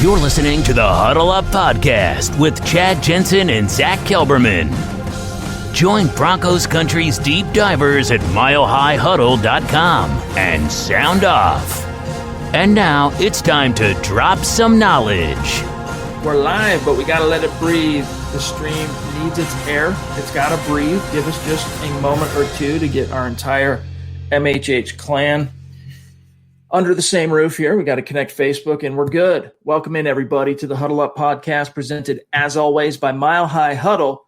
You're listening to the Huddle Up Podcast with Chad Jensen and Zack Kelberman. Join Broncos Country's deep divers at milehighhuddle.com and sound off. And now it's time to drop some knowledge. We're live, but we got to let it breathe. The stream needs its air. It's got to breathe. Give us just a moment or two to get our entire MHH clan under the same roof here. We got to connect Facebook, and we're good. Welcome in, everybody, to the Huddle Up Podcast, presented, as always, by Mile High Huddle.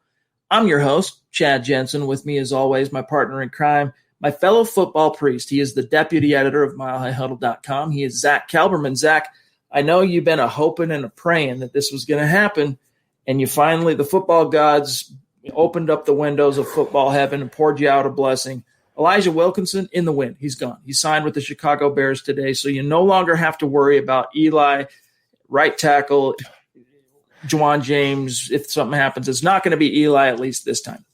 I'm your host, Chad Jensen. With me, as always, my partner in crime, my fellow football priest. He is the deputy editor of milehighhuddle.com. He is Zack Kelberman. Zack, I know you've been a hoping and a praying that this was going to happen, and you finally, the football gods opened up the windows of football heaven and poured you out a blessing. Elijah Wilkinson in the wind. He's gone. He signed with the Chicago Bears today, so you no longer have to worry about Eli, right tackle, Juwan James. If something happens, it's not going to be Eli, at least this time.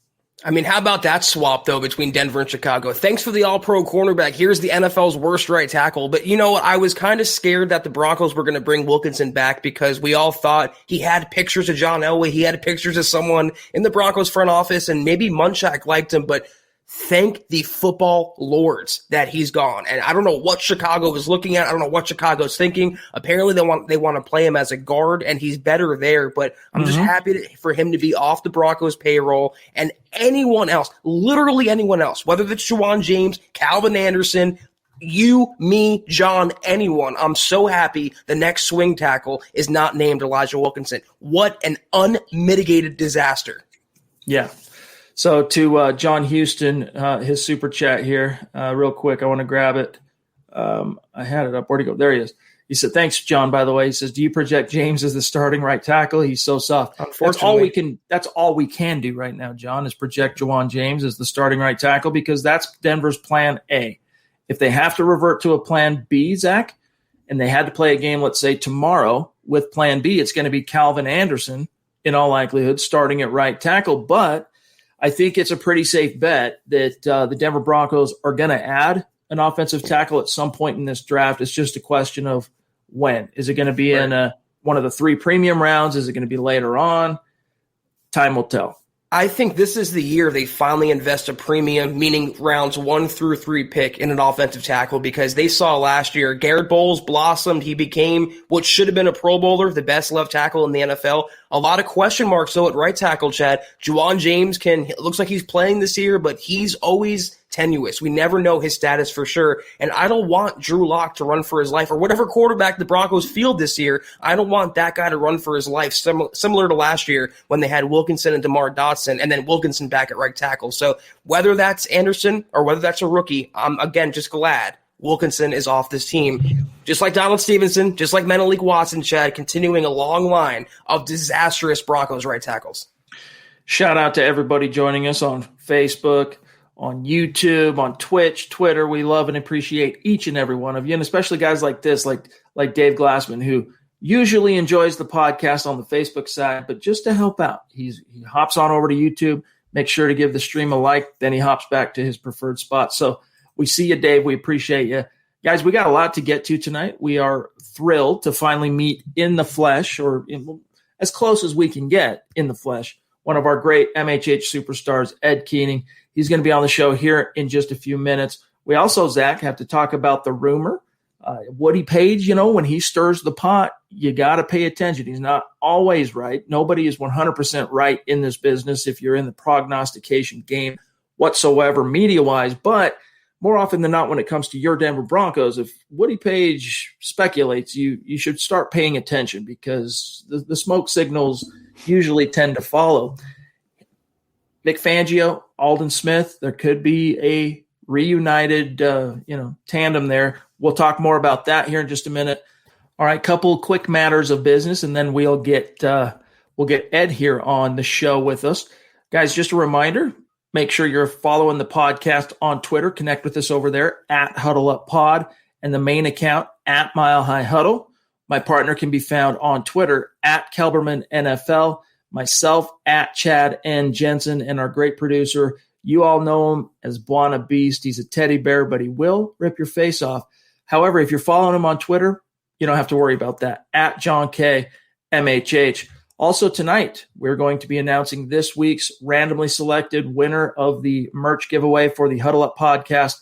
I mean, how about that swap, though, between Denver and Chicago? Thanks for the all-pro cornerback. Here's the NFL's worst right tackle. But you know what? I was kind of scared that the Broncos were going to bring Wilkinson back because we all thought he had pictures of John Elway. He had pictures of someone in the Broncos front office, and maybe Munchak liked him, but thank the football lords that he's gone. And I don't know what Chicago is looking at. I don't know what Chicago's thinking. Apparently they want to play him as a guard, and he's better there. But I'm just happy for him to be off the Broncos payroll. And anyone else, literally anyone else, whether it's Juwan James, Calvin Anderson, you, me, John, anyone, I'm so happy the next swing tackle is not named Elijah Wilkinson. What an unmitigated disaster. Yeah. So to John Houston, his super chat here, real quick, I want to grab it. I had it up. Where'd he go? There he is. He said, thanks, John, by the way. He says, do you project James as the starting right tackle? He's so soft. Unfortunately. That's all we can do right now, John, is project Juwan James as the starting right tackle because that's Denver's plan A. If they have to revert to a plan B, Zach, and they had to play a game, let's say tomorrow with plan B, it's going to be Calvin Anderson in all likelihood starting at right tackle. But I think it's a pretty safe bet that the Denver Broncos are going to add an offensive tackle at some point in this draft. It's just a question of when. Is it going to be in one of the 3 premium rounds? Is it going to be later on? Time will tell. I think this is the year they finally invest a premium, meaning rounds 1 through 3 pick in an offensive tackle, because they saw last year Garrett Bowles blossomed. He became what should have been a Pro Bowler, the best left tackle in the NFL. A lot of question marks, though, at right tackle, Chad. Juwan James it looks like he's playing this year, but he's always tenuous. We never know his status for sure. And I don't want Drew Lock to run for his life, or whatever quarterback the Broncos field this year. I don't want that guy to run for his life, similar to last year when they had Wilkinson and DeMar Dotson, and then Wilkinson back at right tackle. So whether that's Anderson or whether that's a rookie, I'm, again, just glad Wilkinson is off this team. Just like Donald Stevenson, just like Menelik Watson, Chad, continuing a long line of disastrous Broncos right tackles. Shout out to everybody joining us on Facebook, on YouTube, on Twitch, Twitter. We love and appreciate each and every one of you, and especially guys like this, like Dave Glassman, who usually enjoys the podcast on the Facebook side, but just to help out, he hops on over to YouTube, make sure to give the stream a like, then he hops back to his preferred spot. So we see you, Dave. We appreciate you. Guys, we got a lot to get to tonight. We are thrilled to finally meet in the flesh, or as close as we can get in the flesh, one of our great MHH superstars, Ed Keating. He's going to be on the show here in just a few minutes. We also, Zach, have to talk about the rumor. Woody Page, when he stirs the pot, you got to pay attention. He's not always right. Nobody is 100% right in this business if you're in the prognostication game whatsoever, media-wise. But more often than not, when it comes to your Denver Broncos, if Woody Page speculates, you should start paying attention because the smoke signals usually tend to follow. Vic Fangio, Aldon Smith, there could be a reunited, tandem there. We'll talk more about that here in just a minute. All right, couple quick matters of business, and then we'll get Ed here on the show with us. Guys, just a reminder, make sure you're following the podcast on Twitter. Connect with us over there at HuddleUpPod and the main account at Mile High Huddle. My partner can be found on Twitter at Kelberman NFL, myself at Chad N. Jensen, and our great producer, you all know him as Buana Beast. He's a teddy bear, but he will rip your face off. However, if you're following him on Twitter, You don't have to worry about that. At John K. MHH. Also tonight, we're going to be announcing this week's randomly selected winner of the merch giveaway for the Huddle Up Podcast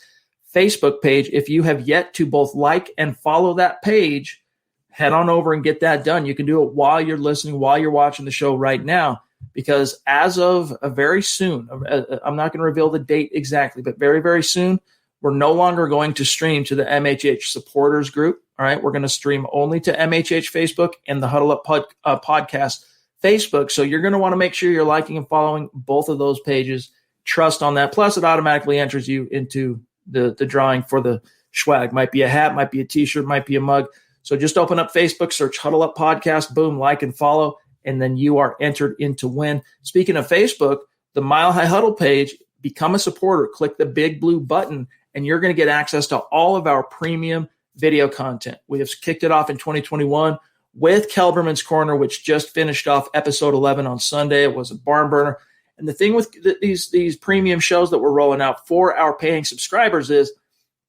Facebook page. If you have yet to both like and follow that page, head on over and get that done. You can do it while you're listening, while you're watching the show right now, because as of very soon, I'm not going to reveal the date exactly, but very, very soon, we're no longer going to stream to the MHH supporters group. All right, we're going to stream only to MHH Facebook and the Huddle Up Podcast Facebook. So you're going to want to make sure you're liking and following both of those pages. Trust on that. Plus, it automatically enters you into the drawing for the swag. Might be a hat, might be a T-shirt, might be a mug. So just open up Facebook, search Huddle Up Podcast, boom, like and follow, and then you are entered in to win. Speaking of Facebook, the Mile High Huddle page, become a supporter. Click the big blue button, and you're going to get access to all of our premium video content. We have kicked it off in 2021 with Kelberman's Corner, which just finished off episode 11 on Sunday. It was a barn burner. And the thing with these premium shows that we're rolling out for our paying subscribers is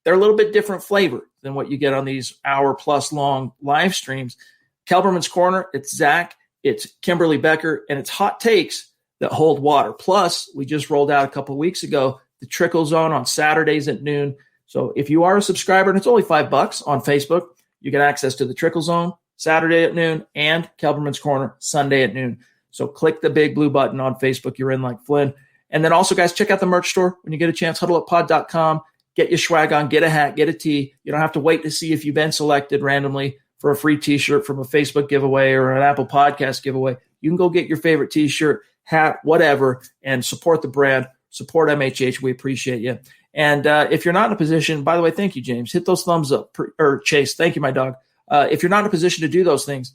they're a little bit different flavor than what you get on these hour-plus long live streams. Kelberman's Corner, it's Zach, it's Kimberly Becker, and it's hot takes that hold water. Plus, we just rolled out a couple of weeks ago the Trickle Zone on Saturdays at noon. So if you are a subscriber, and it's only $5 on Facebook, you get access to the Trickle Zone Saturday at noon and Kelberman's Corner Sunday at noon. So click the big blue button on Facebook. You're in like Flynn. And then also, guys, check out the merch store when you get a chance, huddleuppod.com. Get your swag on, get a hat, get a tee. You don't have to wait to see if you've been selected randomly for a free T-shirt from a Facebook giveaway or an Apple Podcast giveaway. You can go get your favorite T-shirt, hat, whatever, and support the brand. Support MHH. We appreciate you. And if you're not in a position, by the way, thank you, James. Hit those thumbs up. Or Chase, thank you, my dog. If you're not in a position to do those things,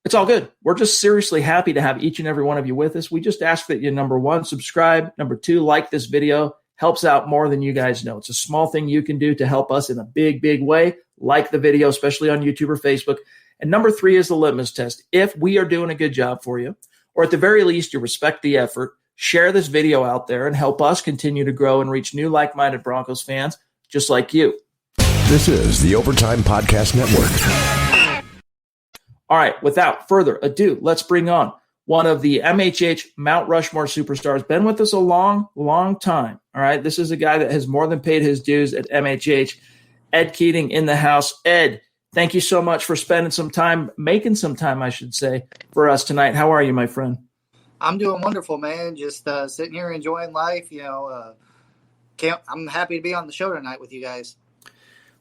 it's all good. We're just seriously happy to have each and every one of you with us. We just ask that you, number one, subscribe. Number two, like this video. Helps out more than you guys know. It's a small thing you can do to help us in a big, big way. Like the video, especially on YouTube or Facebook. And number three is the litmus test. If we are doing a good job for you, or at the very least, you respect the effort, share this video out there and help us continue to grow and reach new like-minded Broncos fans just like you. This is the Overtime Podcast Network. All right, without further ado, let's bring on one of the MHH Mount Rushmore superstars. Been with us a long, long time. All right, this is a guy that has more than paid his dues at MHH. Ed Keating in the house. Ed, thank you so much for spending some time, making some time, I should say, for us tonight. How are you, my friend? I'm doing wonderful, man. Just sitting here enjoying life. I'm happy to be on the show tonight with you guys.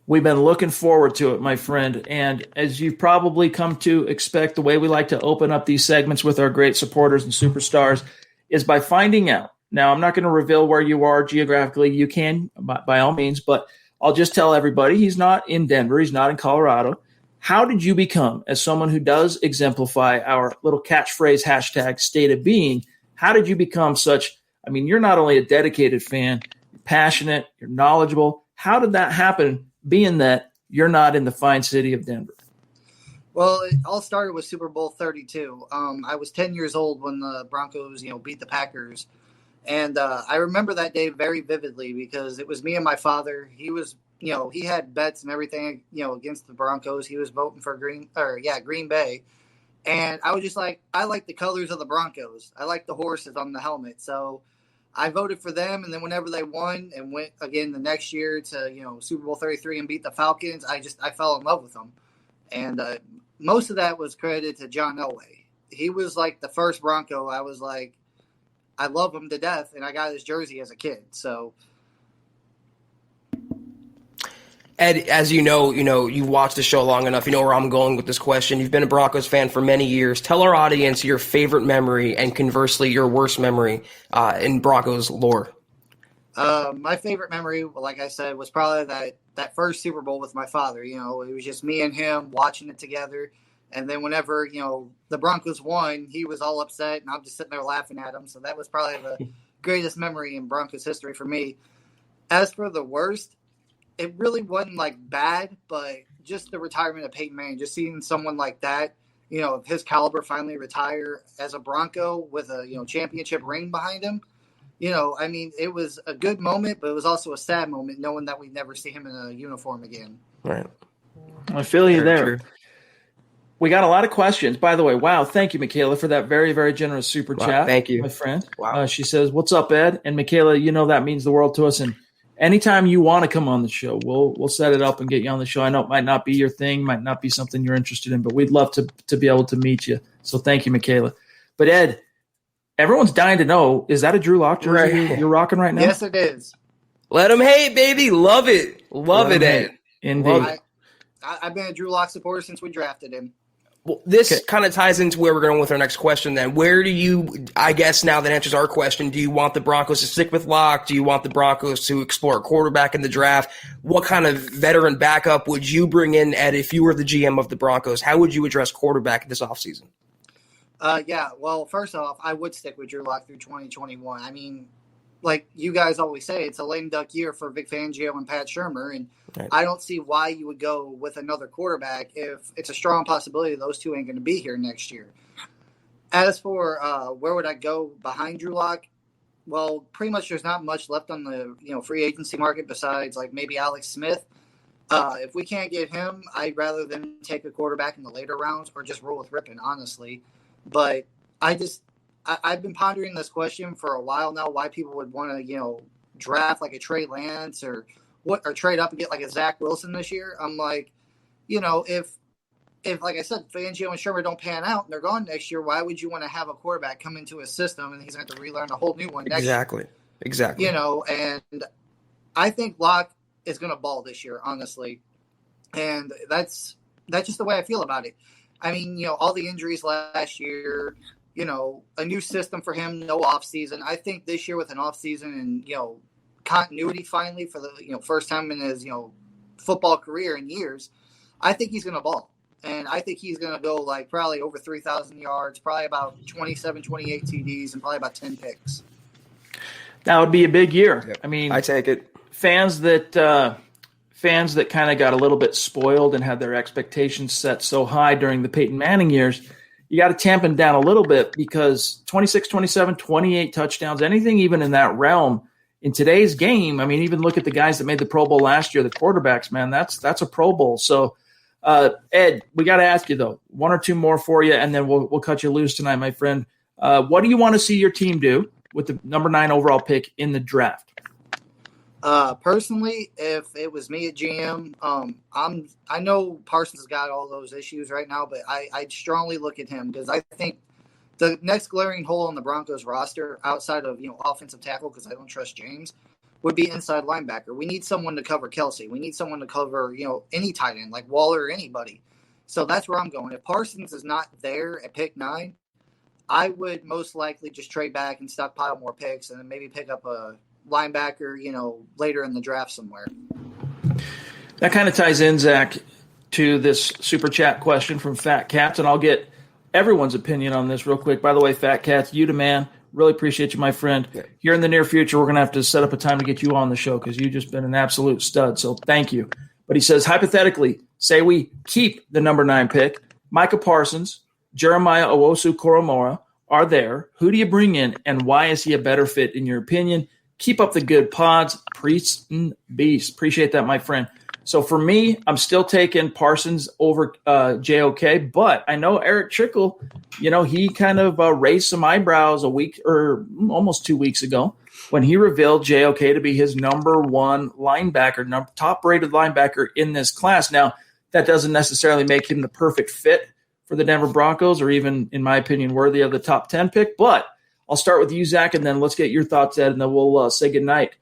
We've been looking forward to it, my friend. And as you've probably come to expect, the way we like to open up these segments with our great supporters and superstars is by finding out. Now, I'm not going to reveal where you are geographically. You can, by all means, but I'll just tell everybody he's not in Denver. He's not in Colorado. How did you become, as someone who does exemplify our little catchphrase hashtag state of being, how did you become such, I mean, you're not only a dedicated fan, you're passionate, you're knowledgeable. How did that happen, being that you're not in the fine city of Denver? Well, it all started with Super Bowl 32. I was 10 years old when the Broncos, beat the Packers. And I remember that day very vividly because it was me and my father. He was, he had bets and everything, against the Broncos. He was voting for Green Bay. And I was just like, I like the colors of the Broncos. I like the horses on the helmet. So I voted for them. And then whenever they won and went again the next year to, Super Bowl 33 and beat the Falcons, I fell in love with them. And most of that was credited to John Elway. He was like the first Bronco. I was like, I love him to death, and I got his jersey as a kid. So, Ed, as you know, you've watched the show long enough. You know where I'm going with this question. You've been a Broncos fan for many years. Tell our audience your favorite memory and conversely your worst memory in Broncos lore. My favorite memory, like I said, was probably that first Super Bowl with my father. It was just me and him watching it together. And then whenever, the Broncos won, he was all upset, and I'm just sitting there laughing at him. So that was probably the greatest memory in Broncos history for me. As for the worst, it really wasn't, bad, but just the retirement of Peyton Manning, just seeing someone like that, of his caliber finally retire as a Bronco with a, championship ring behind him. It was a good moment, but it was also a sad moment knowing that we'd never see him in a uniform again. Right. I feel you there. True. We got a lot of questions. By the way, wow, thank you, Michaela, for that very, very generous super chat. Thank you, my friend. Wow. She says, "What's up, Ed?" And Michaela, you know that means the world to us. And anytime you want to come on the show, we'll set it up and get you on the show. I know it might not be your thing, might not be something you're interested in, but we'd love to be able to meet you. So thank you, Michaela. But Ed, everyone's dying to know, is that a Drew Lock jersey you're rocking right now? Yes, it is. Let him hate, baby. Love it. Love it, Ed. Indeed. I've been a Drew Lock supporter since we drafted him. Well, this kind of ties into where we're going with our next question then. Where do you, I guess now that answers our question, do you want the Broncos to stick with Locke? Do you want the Broncos to explore a quarterback in the draft? What kind of veteran backup would you bring in, Ed, if you were the GM of the Broncos? How would you address quarterback this offseason? Yeah, well, first off, I would stick with Drew Lock through 2021. I mean, like you guys always say, it's a lame duck year for Vic Fangio and Pat Shurmur, and right. I don't see why you would go with another quarterback if it's a strong possibility those two ain't going to be here next year. As for where would I go behind Drew Lock, well, pretty much there's not much left on the free agency market besides like maybe Alex Smith. If we can't get him, I'd rather than take a quarterback in the later rounds or just roll with Rippon, honestly. But I've been pondering this question for a while now, why people would want to, draft like a Trey Lance or trade up and get like a Zach Wilson this year. I'm like, if like I said, Fangio and Shurmur don't pan out and they're gone next year, why would you want to have a quarterback come into a system and he's going to have to relearn a whole new one next year? Exactly. And I think Locke is going to ball this year, honestly. And that's just the way I feel about it. I mean, all the injuries last year, a new system for him, no offseason. I think this year with an offseason and, continuity finally for the, first time in his, football career in years, I think he's going to ball. And I think he's going to go like probably over 3,000 yards, probably about 27, 28 TDs, and probably about 10 picks. That would be a big year. Yep. I mean, I take it. Fans that kind of got a little bit spoiled and had their expectations set so high during the Peyton Manning years, you got to tampen down a little bit because 26, 27, 28 touchdowns, anything even in that realm in today's game. I mean, even look at the guys that made the Pro Bowl last year, the quarterbacks, man, that's a Pro Bowl. So, Ed, we got to ask you though, one or two more for you, and then we'll cut you loose tonight, my friend. What do you want to see your team do with the number 9 overall pick in the draft? Personally, if it was me at GM, I know Parsons has got all those issues right now, but I'd strongly look at him because I think the next glaring hole on the Broncos roster outside of, offensive tackle, because I don't trust James, would be inside linebacker. We need someone to cover Kelsey. We need someone to cover, any tight end like Waller or anybody. So that's where I'm going. If Parsons is not there at pick 9, I would most likely just trade back and stockpile more picks and then maybe pick up a linebacker, later in the draft somewhere. That kind of ties in, Zach, to this super chat question from Fat Cats, and I'll get everyone's opinion on this real quick. By the way, Fat Cats, you the man. Really appreciate you, my friend. Yeah. Here in the near future, we're going to have to set up a time to get you on the show because you've just been an absolute stud, so thank you. But he says, hypothetically, say we keep the number 9 pick, Micah Parsons, Jeremiah Owusu-Koramoah are there. Who do you bring in, and why is he a better fit in your opinion? Keep up the good pods, priests and beasts. Appreciate that, my friend. So for me, I'm still taking Parsons over JOK, but I know Eric Trickle, he kind of raised some eyebrows a week or almost 2 weeks ago when he revealed JOK to be his number 1 linebacker, top-rated linebacker in this class. Now, that doesn't necessarily make him the perfect fit for the Denver Broncos or even, in my opinion, worthy of the top 10 pick, but I'll start with you, Zach, and then let's get your thoughts, Ed, and then we'll say goodnight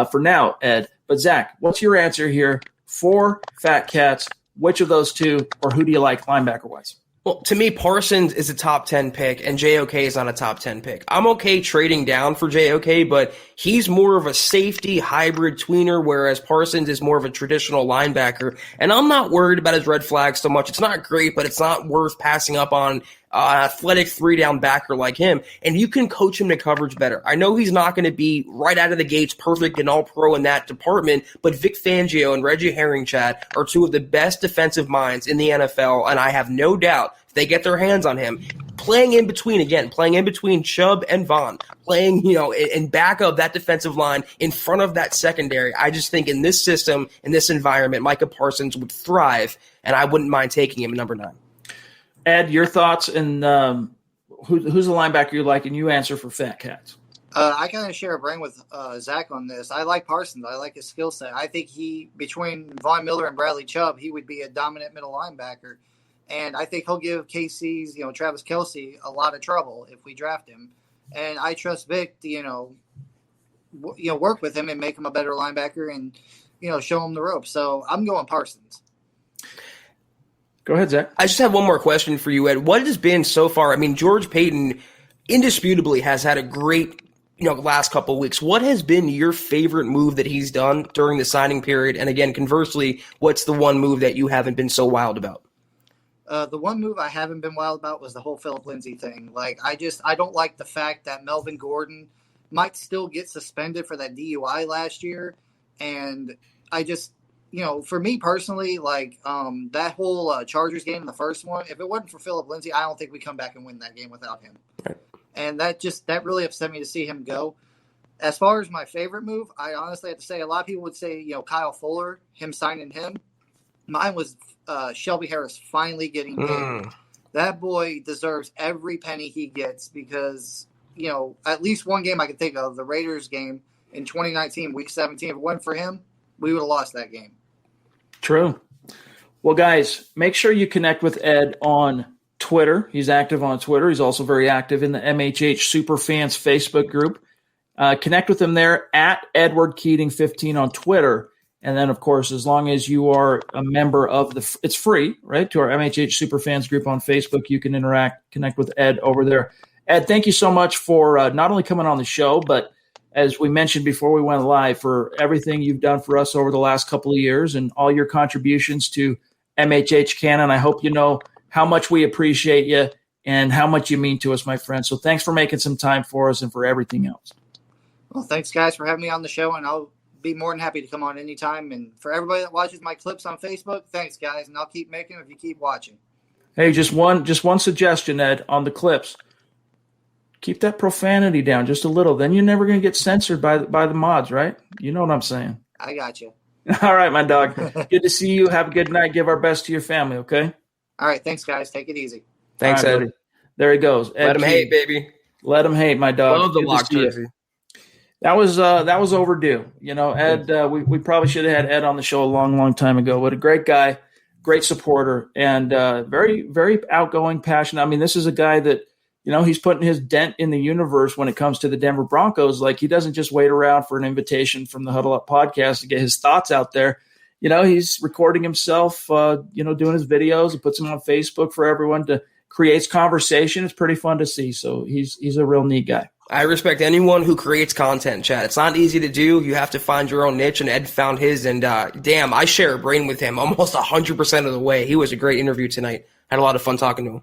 for now, Ed. But, Zach, what's your answer here for Fat Cats? Which of those two, or who do you like linebacker-wise? Well, to me, Parsons is a top 10 pick, and JOK is not a top 10 pick. I'm okay trading down for JOK, but he's more of a safety hybrid tweener, whereas Parsons is more of a traditional linebacker. And I'm not worried about his red flags so much. It's not great, but it's not worth passing up on athletic 3-down backer like him, and you can coach him to coverage better. I know he's not going to be right out of the gates perfect and all pro in that department, but Vic Fangio and Reggie Herringchad are 2 of the best defensive minds in the NFL, and I have no doubt if they get their hands on him, playing in between Chubb and Vaughn, playing, in back of that defensive line in front of that secondary. I just think in this system, in this environment, Micah Parsons would thrive, and I wouldn't mind taking him at number 9. Ed, your thoughts, and who's the linebacker you like, and you answer for Fat Cats. I kind of share a brain with Zach on this. I like Parsons. I like his skill set. I think between Von Miller and Bradley Chubb, he would be a dominant middle linebacker. And I think he'll give KC's, Travis Kelce a lot of trouble if we draft him. And I trust Vic to, work with him and make him a better linebacker and, show him the ropes. So I'm going Parsons. Go ahead, Zach. I just have one more question for you, Ed. What has been so far? I mean, George Paton indisputably has had a great last couple of weeks. What has been your favorite move that he's done during the signing period? And again, conversely, what's the one move that you haven't been so wild about? The one move I haven't been wild about was the whole Philip Lindsay thing. Like, I don't like the fact that Melvin Gordon might still get suspended for that DUI last year. And I just, for me personally, like that whole Chargers game, the first one, if it wasn't for Philip Lindsay, I don't think we come back and win that game without him. Right. And that really upset me to see him go. As far as my favorite move, I honestly have to say a lot of people would say, Kyle Fuller, him signing him. Mine was Shelby Harris finally getting paid. That boy deserves every penny he gets because, at least one game I can think of, the Raiders game in 2019, Week 17, if it wasn't for him, we would have lost that game. True. Well, guys, make sure you connect with Ed on Twitter. He's active on Twitter. He's also very active in the MHH Superfans Facebook group. Connect with him there at Edward Keating 15 on Twitter. And then, of course, as long as you are a member of it's free, right, to our MHH Superfans group on Facebook, you can connect with Ed over there. Ed, thank you so much for not only coming on the show, but as we mentioned before we went live, for everything you've done for us over the last couple of years and all your contributions to MHH Canon. I hope you know how much we appreciate you and how much you mean to us, my friend. So thanks for making some time for us and for everything else. Well, thanks, guys, for having me on the show, and I'll be more than happy to come on anytime. And for everybody that watches my clips on Facebook, thanks, guys, and I'll keep making them if you keep watching. Hey, just one suggestion, Ed, on the clips. Keep that profanity down just a little. Then you're never going to get censored by the mods, right? You know what I'm saying. I got you. All right, my dog. Good to see you. Have a good night. Give our best to your family, okay? All right, thanks, guys. Take it easy. Thanks, right, Ed. buddy. There he goes. Ed Let him Keating. hate, baby. Let him hate, my dog. Love the Good to lock see you. jersey. That was overdue. Ed, we probably should have had Ed on the show a long, long time ago. What a great guy, great supporter, and very, very outgoing, passionate. I mean, this is a guy that, he's putting his dent in the universe when it comes to the Denver Broncos. Like, he doesn't just wait around for an invitation from the Huddle Up podcast to get his thoughts out there. He's recording himself, doing his videos and puts them on Facebook for everyone to create conversation. It's pretty fun to see. So he's a real neat guy. I respect anyone who creates content, Chad. It's not easy to do. You have to find your own niche, and Ed found his. And damn, I share a brain with him almost 100% of the way. He was a great interview tonight. Had a lot of fun talking to him.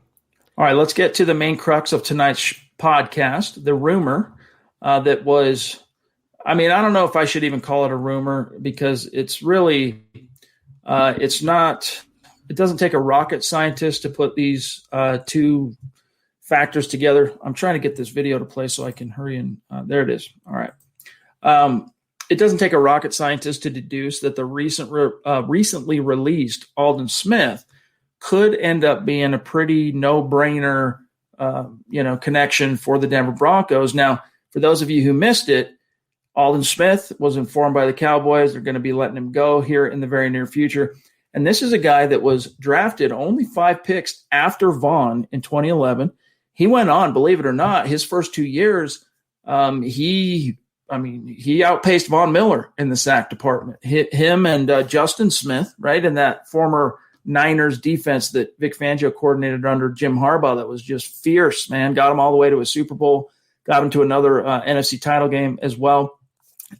All right, let's get to the main crux of tonight's podcast, the rumor that was – I don't know if I should even call it a rumor because it's really it's not – it doesn't take a rocket scientist to put these two factors together. I'm trying to get this video to play so I can hurry and there it is. All right. It doesn't take a rocket scientist to deduce that the recently released Aldon Smith could end up being a pretty no-brainer, connection for the Denver Broncos. Now, for those of you who missed it, Aldon Smith was informed by the Cowboys they're going to be letting him go here in the very near future. And this is a guy that was drafted only 5 picks after Vaughn in 2011. He went on, believe it or not, his first 2 years, he outpaced Von Miller in the sack department. Him and Justin Smith, right, in that former Niners defense that Vic Fangio coordinated under Jim Harbaugh that was just fierce, man. Got him all the way to a Super Bowl, got him to another NFC title game as well.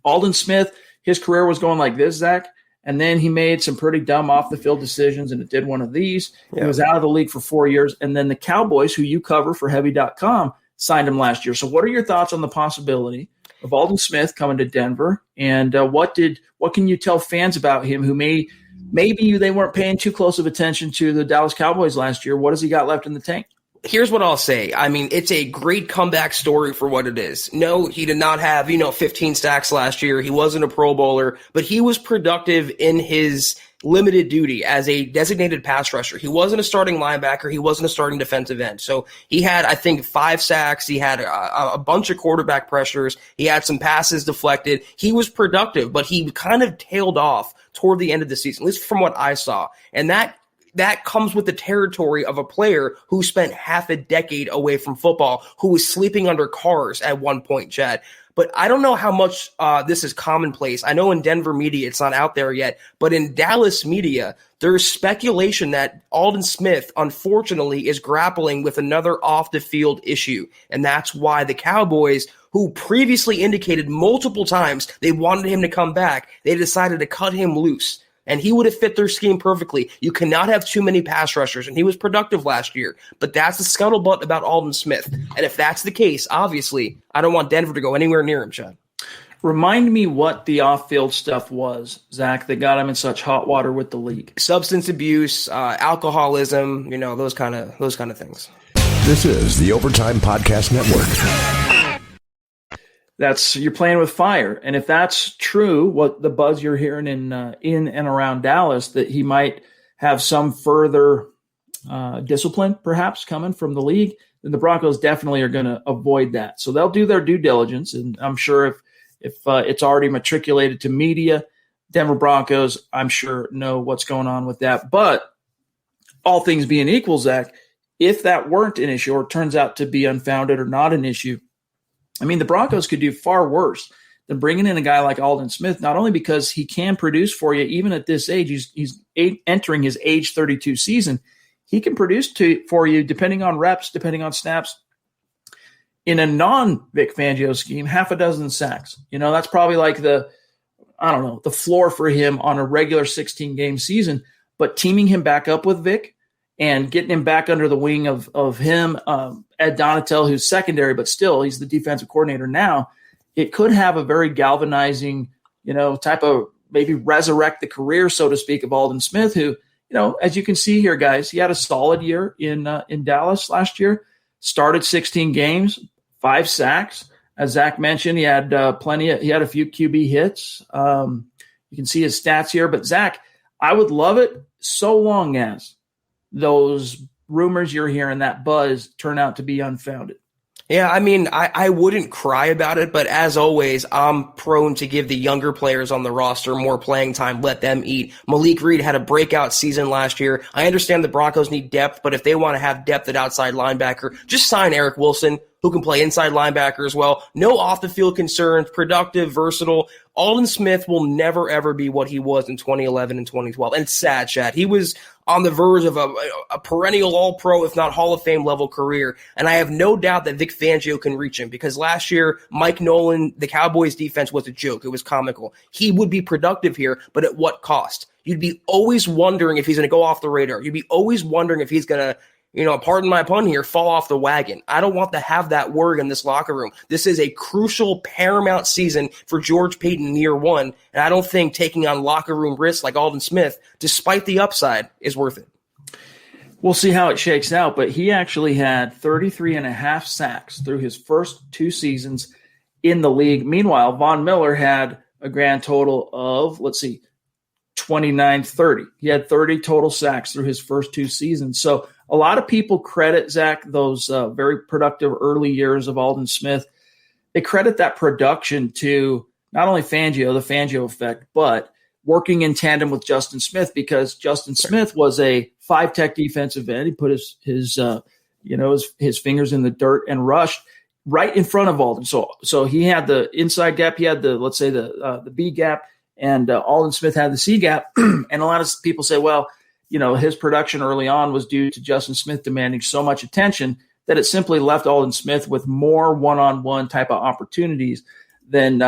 Aldon Smith, his career was going like this, Zach, and then he made some pretty dumb off-the-field decisions, and it did one of these. Yeah. He was out of the league for 4 years, and then the Cowboys, who you cover for Heavy.com, signed him last year. So what are your thoughts on the possibility of Aldon Smith coming to Denver, and what can you tell fans about him who maybe they weren't paying too close of attention to the Dallas Cowboys last year? What has he got left in the tank? here's what I'll say. I mean, it's a great comeback story for what it is. No, he did not have, 15 sacks last year. He wasn't a Pro Bowler, but he was productive in his limited duty as a designated pass rusher. He wasn't a starting linebacker. He wasn't a starting defensive end. So he had, I think, 5 sacks. He had a bunch of quarterback pressures. He had some passes deflected. He was productive, but he kind of tailed off toward the end of the season, at least from what I saw. And that comes with the territory of a player who spent half a decade away from football, who was sleeping under cars at one point, Chad. But I don't know how much this is commonplace. I know in Denver media it's not out there yet, but in Dallas media, there's speculation that Aldon Smith, unfortunately, is grappling with another off-the-field issue. And that's why the Cowboys, who previously indicated multiple times they wanted him to come back, they decided to cut him loose. And he would have fit their scheme perfectly. You cannot have too many pass rushers, and he was productive last year. But that's the scuttlebutt about Aldon Smith. And if that's the case, obviously, I don't want Denver to go anywhere near him, Chad. Remind me what the off-field stuff was, Zach, that got him in such hot water with the league. Substance abuse, alcoholism, those kind of things. This is the Overtime Podcast Network. You're playing with fire. And if that's true, what the buzz you're hearing in and around Dallas, that he might have some further discipline perhaps coming from the league, then the Broncos definitely are going to avoid that. So they'll do their due diligence. And I'm sure if it's already matriculated to media, Denver Broncos, I'm sure, know what's going on with that. But all things being equal, Zach, if that weren't an issue or turns out to be unfounded or not an issue, I mean, the Broncos could do far worse than bringing in a guy like Aldon Smith, not only because he can produce for you even at this age. He's entering his age 32 season. He can produce for you, depending on reps, depending on snaps, in a non-Vic Fangio scheme, 6 sacks. That's probably like the floor for him on a regular 16-game season. But teaming him back up with Vic and getting him back under the wing of him, Ed Donatel, who's secondary, but still he's the defensive coordinator now, it could have a very galvanizing, type of maybe resurrect the career, so to speak, of Aldon Smith, who, as you can see here, guys, he had a solid year in Dallas last year, started 16 games, 5 sacks. As Zach mentioned, he had he had a few QB hits. You can see his stats here, but Zach, I would love it so long as those rumors you're hearing, that buzz, turn out to be unfounded. Yeah, I mean, I wouldn't cry about it, but as always, I'm prone to give the younger players on the roster more playing time, let them eat. Malik Reed had a breakout season last year. I understand the Broncos need depth, but if they want to have depth at outside linebacker, just sign Eric Wilson, who can play inside linebacker as well. No off-the-field concerns, productive, versatile. Aldon Smith will never, ever be what he was in 2011 and 2012. And it's sad, Chad. He was on the verge of a perennial All-Pro, if not Hall of Fame level career. And I have no doubt that Vic Fangio can reach him, because last year, Mike Nolan, the Cowboys defense was a joke. It was comical. He would be productive here, but at what cost? You'd be always wondering if he's going to go off the radar. You'd be always wondering if he's going to, pardon my pun here, fall off the wagon. I don't want to have that worry in this locker room. This is a crucial, paramount season for George Paton in year one, and I don't think taking on locker room risks like Aldon Smith, despite the upside, is worth it. We'll see how it shakes out, but he actually had 33.5 sacks through his first 2 seasons in the league. Meanwhile, Von Miller had a grand total of, 29-30. He had 30 total sacks through his first 2 seasons. So a lot of people credit, Zach, those very productive early years of Aldon Smith. They credit that production to not only Fangio, the Fangio effect, but working in tandem with Justin Smith, because Justin Smith was a 5-tech defensive end. He put his fingers in the dirt and rushed right in front of Aldon. So he had the inside gap. He had the B gap, and Aldon Smith had the C gap. And a lot of people say, well, his production early on was due to Justin Smith demanding so much attention that it simply left Aldon Smith with more one-on-one type of opportunities than,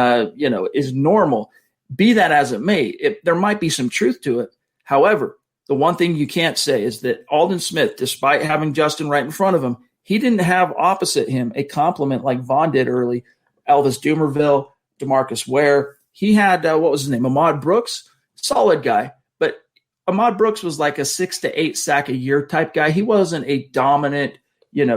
is normal. Be that as it may, there might be some truth to it. However, the one thing you can't say is that Aldon Smith, despite having Justin right in front of him, he didn't have opposite him a compliment like Vaughn did early. Elvis Dumerville, DeMarcus Ware. He had, what was his name? Ahmad Brooks, solid guy. Ahmad Brooks was like a 6 to 8 sack a year type guy. He wasn't a dominant,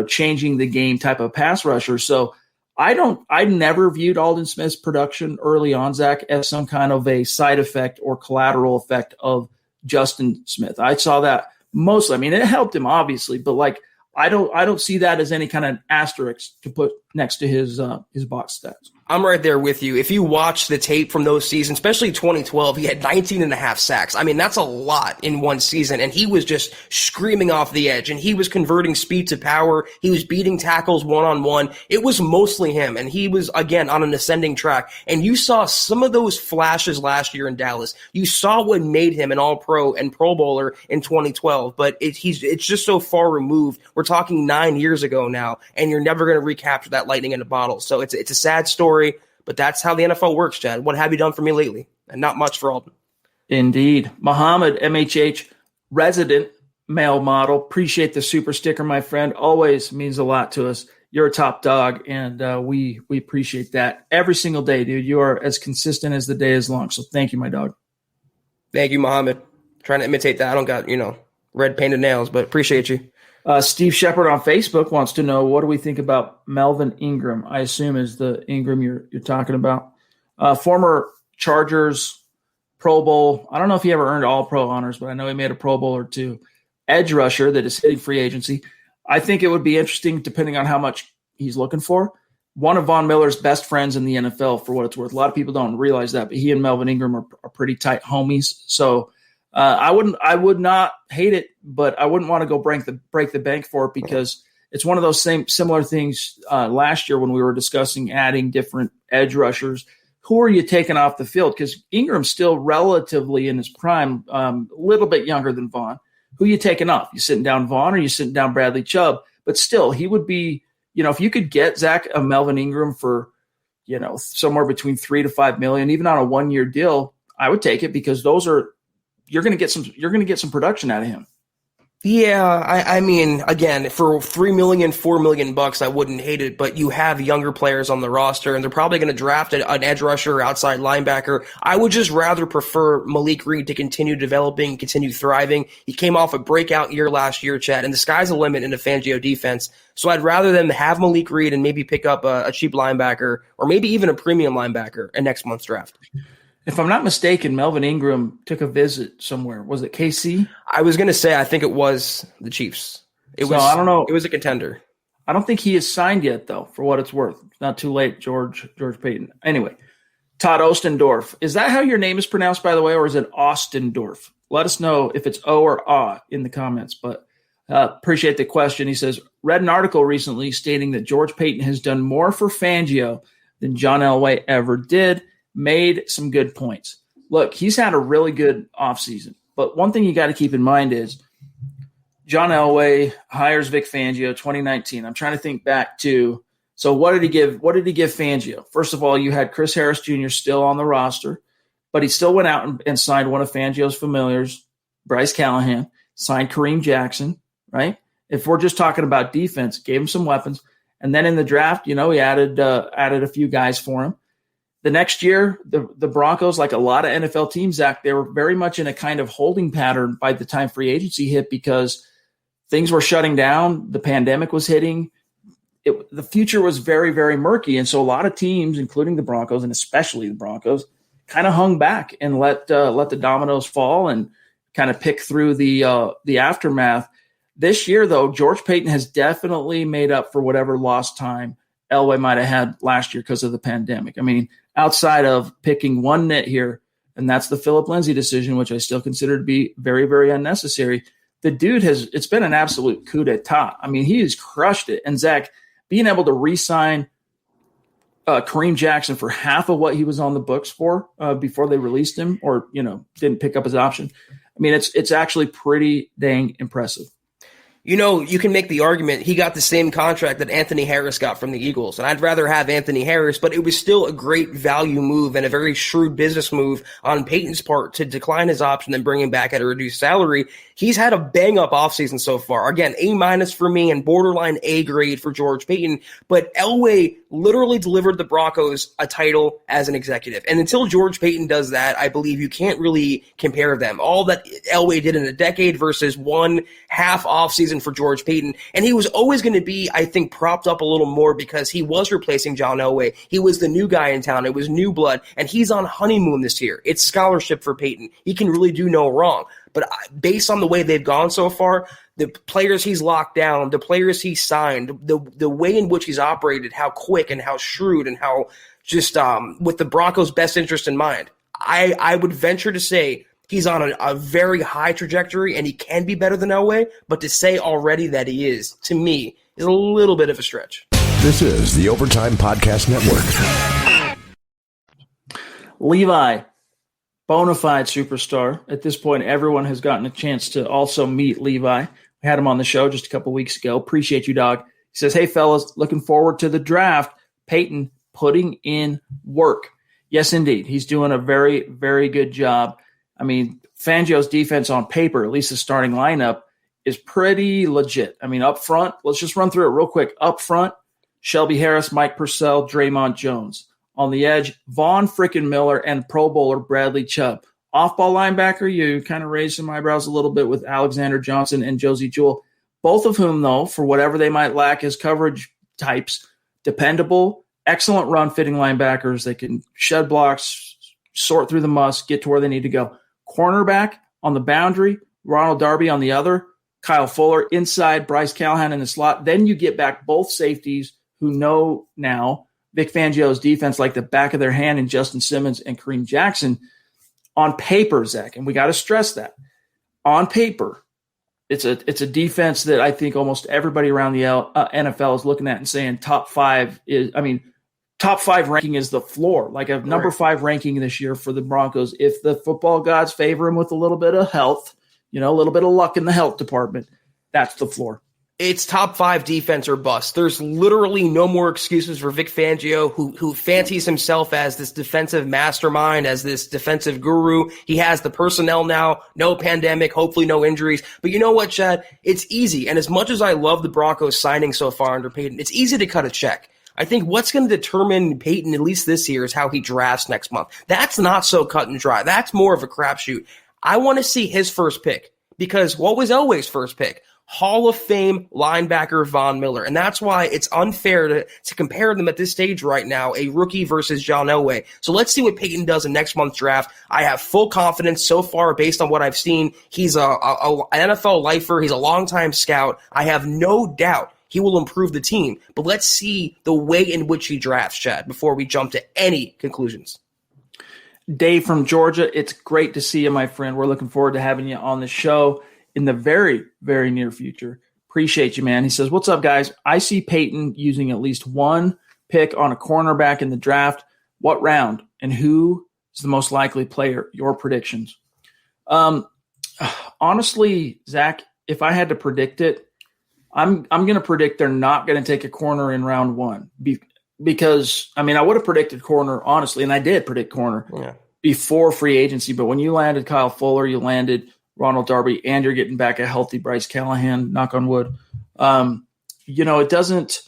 changing the game type of pass rusher. So I never viewed Aldon Smith's production early on, Zach, as some kind of a side effect or collateral effect of Justin Smith. I saw that mostly. I mean, it helped him obviously, but like, I don't see that as any kind of asterisk to put next to his box stats. I'm right there with you. If you watch the tape from those seasons, especially 2012, he had 19 and a half sacks. I mean, that's a lot in one season, and he was just screaming off the edge, and he was converting speed to power. He was beating tackles one-on-one. It was mostly him, and he was, again, on an ascending track. And you saw some of those flashes last year in Dallas. You saw what made him an All-Pro and Pro Bowler in 2012, but it's just so far removed. We're talking 9 years ago now, and you're never going to recapture that lightning in a bottle. So it's a sad story. But that's how the NFL works, Chad. What have you done for me lately? And not much for Aldon. Indeed. Muhammad, MHH resident male model. Appreciate the super sticker, my friend. Always means a lot to us. You're a top dog, and we appreciate that every single day, dude. You are as consistent as the day is long. So thank you, my dog. Thank you, Muhammad. Trying to imitate that. I don't got, red painted nails, but appreciate you. Steve Shepard on Facebook wants to know, what do we think about Melvin Ingram? I assume is the Ingram you're talking about. Former Chargers Pro Bowl. I don't know if he ever earned All-Pro honors, but I know he made a Pro Bowl or two. Edge rusher that is hitting free agency. I think it would be interesting depending on how much he's looking for. One of Von Miller's best friends in the NFL, for what it's worth. A lot of people don't realize that, but he and Melvin Ingram are pretty tight homies. So I would not hate it, but I wouldn't want to go break the bank for it, because it's one of those similar things last year when we were discussing adding different edge rushers. Who are you taking off the field? Because Ingram's still relatively in his prime, a little bit younger than Vaughn. Who are you taking off? You sitting down Vaughn or you sitting down Bradley Chubb? But still, he would be, if you could get Zach a Melvin Ingram for, somewhere between $3 to $5 million, even on a 1-year deal, I would take it, because you're going to get some production out of him. Yeah, I mean, again, for $3 million, $4 million, I wouldn't hate it. But you have younger players on the roster, and they're probably going to draft an edge rusher or outside linebacker. I would just rather prefer Malik Reed to continue developing, continue thriving. He came off a breakout year last year, Chad, and the sky's the limit in the Fangio defense. So I'd rather them have Malik Reed and maybe pick up a cheap linebacker, or maybe even a premium linebacker in next month's draft. If I'm not mistaken, Melvin Ingram took a visit somewhere. Was it KC? I was going to say, I think it was the Chiefs. I don't know. It was a contender. I don't think he is signed yet, though, for what it's worth. It's not too late, George Payton. Anyway, Todd Ostendorf. Is that how your name is pronounced, by the way, or is it Ostendorf? Let us know if it's O or A in the comments. But appreciate the question. He says, read an article recently stating that George Payton has done more for Fangio than John Elway ever did. Made some good points. Look, he's had a really good offseason. But one thing you got to keep in mind is John Elway hires Vic Fangio 2019. I'm trying to think back to, so what did he give Fangio? First of all, you had Chris Harris Jr. still on the roster, but he still went out and signed one of Fangio's familiars, Bryce Callahan, signed Kareem Jackson, right? If we're just talking about defense, gave him some weapons. And then in the draft, he added a few guys for him. The next year, the Broncos, like a lot of NFL teams, Zach, they were very much in a kind of holding pattern by the time free agency hit, because things were shutting down. The pandemic was hitting. The future was very, very murky. And so a lot of teams, including the Broncos and especially the Broncos, kind of hung back and let the dominoes fall and kind of pick through the aftermath. This year, though, George Payton has definitely made up for whatever lost time Elway might have had last year because of the pandemic. I mean, outside of picking one nit here, and that's the Philip Lindsay decision, which I still consider to be very, very unnecessary. The dude it's been an absolute coup d'etat. I mean, he has crushed it. And Zach, being able to re-sign Kareem Jackson for half of what he was on the books for before they released him, or, didn't pick up his option. I mean, it's actually pretty dang impressive. You can make the argument he got the same contract that Anthony Harris got from the Eagles, and I'd rather have Anthony Harris, but it was still a great value move and a very shrewd business move on Payton's part to decline his option and bring him back at a reduced salary. He's had a bang-up offseason so far. Again, A- for me and borderline A grade for George Paton. But Elway literally delivered the Broncos a title as an executive. And until George Paton does that, I believe you can't really compare them. All that Elway did in a decade versus one half offseason for George Paton. And he was always going to be, I think, propped up a little more because he was replacing John Elway. He was the new guy in town. It was new blood. And he's on honeymoon this year. It's scholarship for Paton. He can really do no wrong. But based on the way they've gone so far, the players he's locked down, the players he's signed, the way in which he's operated, how quick and how shrewd and how just with the Broncos' best interest in mind, I would venture to say he's on a very high trajectory and he can be better than Elway. But to say already that he is, to me, is a little bit of a stretch. This is the Overtime Podcast Network. Levi, bona fide superstar. At this point, everyone has gotten a chance to also meet Levi. We had him on the show just a couple weeks ago. Appreciate you, dog. He says, hey, fellas, looking forward to the draft. Paton putting in work. Yes, indeed. He's doing a very, very good job. I mean, Fangio's defense on paper, at least the starting lineup, is pretty legit. I mean, up front, let's just run through it real quick. Up front, Shelby Harris, Mike Purcell, Draymond Jones. On the edge, Vaughn frickin' Miller and Pro Bowler Bradley Chubb. Off-ball linebacker, you kind of raised some eyebrows a little bit with Alexander Johnson and Josie Jewell. Both of whom, though, for whatever they might lack as coverage types, dependable, excellent run-fitting linebackers. They can shed blocks, sort through the muss, get to where they need to go. Cornerback on the boundary, Ronald Darby on the other, Kyle Fuller inside, Bryce Callahan in the slot. Then you get back both safeties who know now Vic Fangio's defense like the back of their hand in Justin Simmons and Kareem Jackson. On paper, Zach, and we got to stress that, on paper, it's a defense that I think almost everybody around the NFL is looking at and saying top five ranking is the floor, like a number 5 ranking this year for the Broncos. If the football gods favor them with a little bit of health, a little bit of luck in the health department, that's the floor. It's top 5 defense or bust. There's literally no more excuses for Vic Fangio, who fancies himself as this defensive mastermind, as this defensive guru. He has the personnel now, no pandemic, hopefully no injuries. But you know what, Chad? It's easy. And as much as I love the Broncos signing so far under Paton, it's easy to cut a check. I think what's going to determine Paton, at least this year, is how he drafts next month. That's not so cut and dry. That's more of a crapshoot. I want to see his first pick, because what was Elway's first pick? Hall of Fame linebacker Von Miller. And that's why it's unfair to compare them at this stage right now, a rookie versus John Elway. So let's see what Paton does in next month's draft. I have full confidence so far based on what I've seen. He's an NFL lifer. He's a longtime scout. I have no doubt he will improve the team. But let's see the way in which he drafts, Chad, before we jump to any conclusions. Dave from Georgia, it's great to see you, my friend. We're looking forward to having you on the show in the very, very near future. Appreciate you, man. He says, what's up, guys? I see Paton using at least one pick on a cornerback in the draft. What round and who is the most likely player? Your predictions. Honestly, Zach, if I had to predict it, I'm going to predict they're not going to take a corner in round 1 because, I would have predicted corner, honestly, and I did predict corner before free agency. But when you landed Kyle Fuller, you landed Ronald Darby, and you're getting back a healthy Bryce Callahan, knock on wood. It doesn't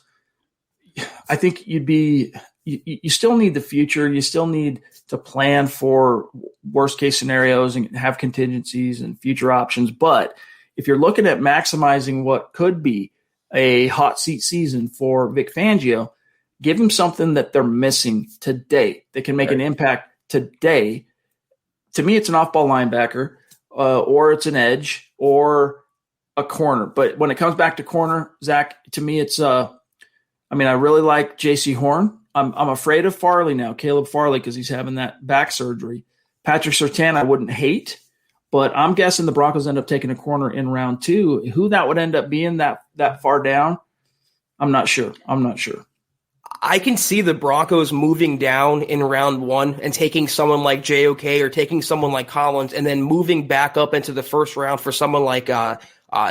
– I think you still need the future. You still need to plan for worst-case scenarios and have contingencies and future options. But if you're looking at maximizing what could be a hot seat season for Vic Fangio, give him something that they're missing today that can make an impact today. To me, it's an off-ball linebacker. Or it's an edge or a corner. But when it comes back to corner, Zach, to me, it's I really like J.C. Horn. I'm afraid of Farley now, Caleb Farley, because he's having that back surgery. Patrick Surtain, I wouldn't hate, but I'm guessing the Broncos end up taking a corner in round 2. Who that would end up being that far down, I'm not sure. I can see the Broncos moving down in round 1 and taking someone like JOK or taking someone like Collins and then moving back up into the first round for someone like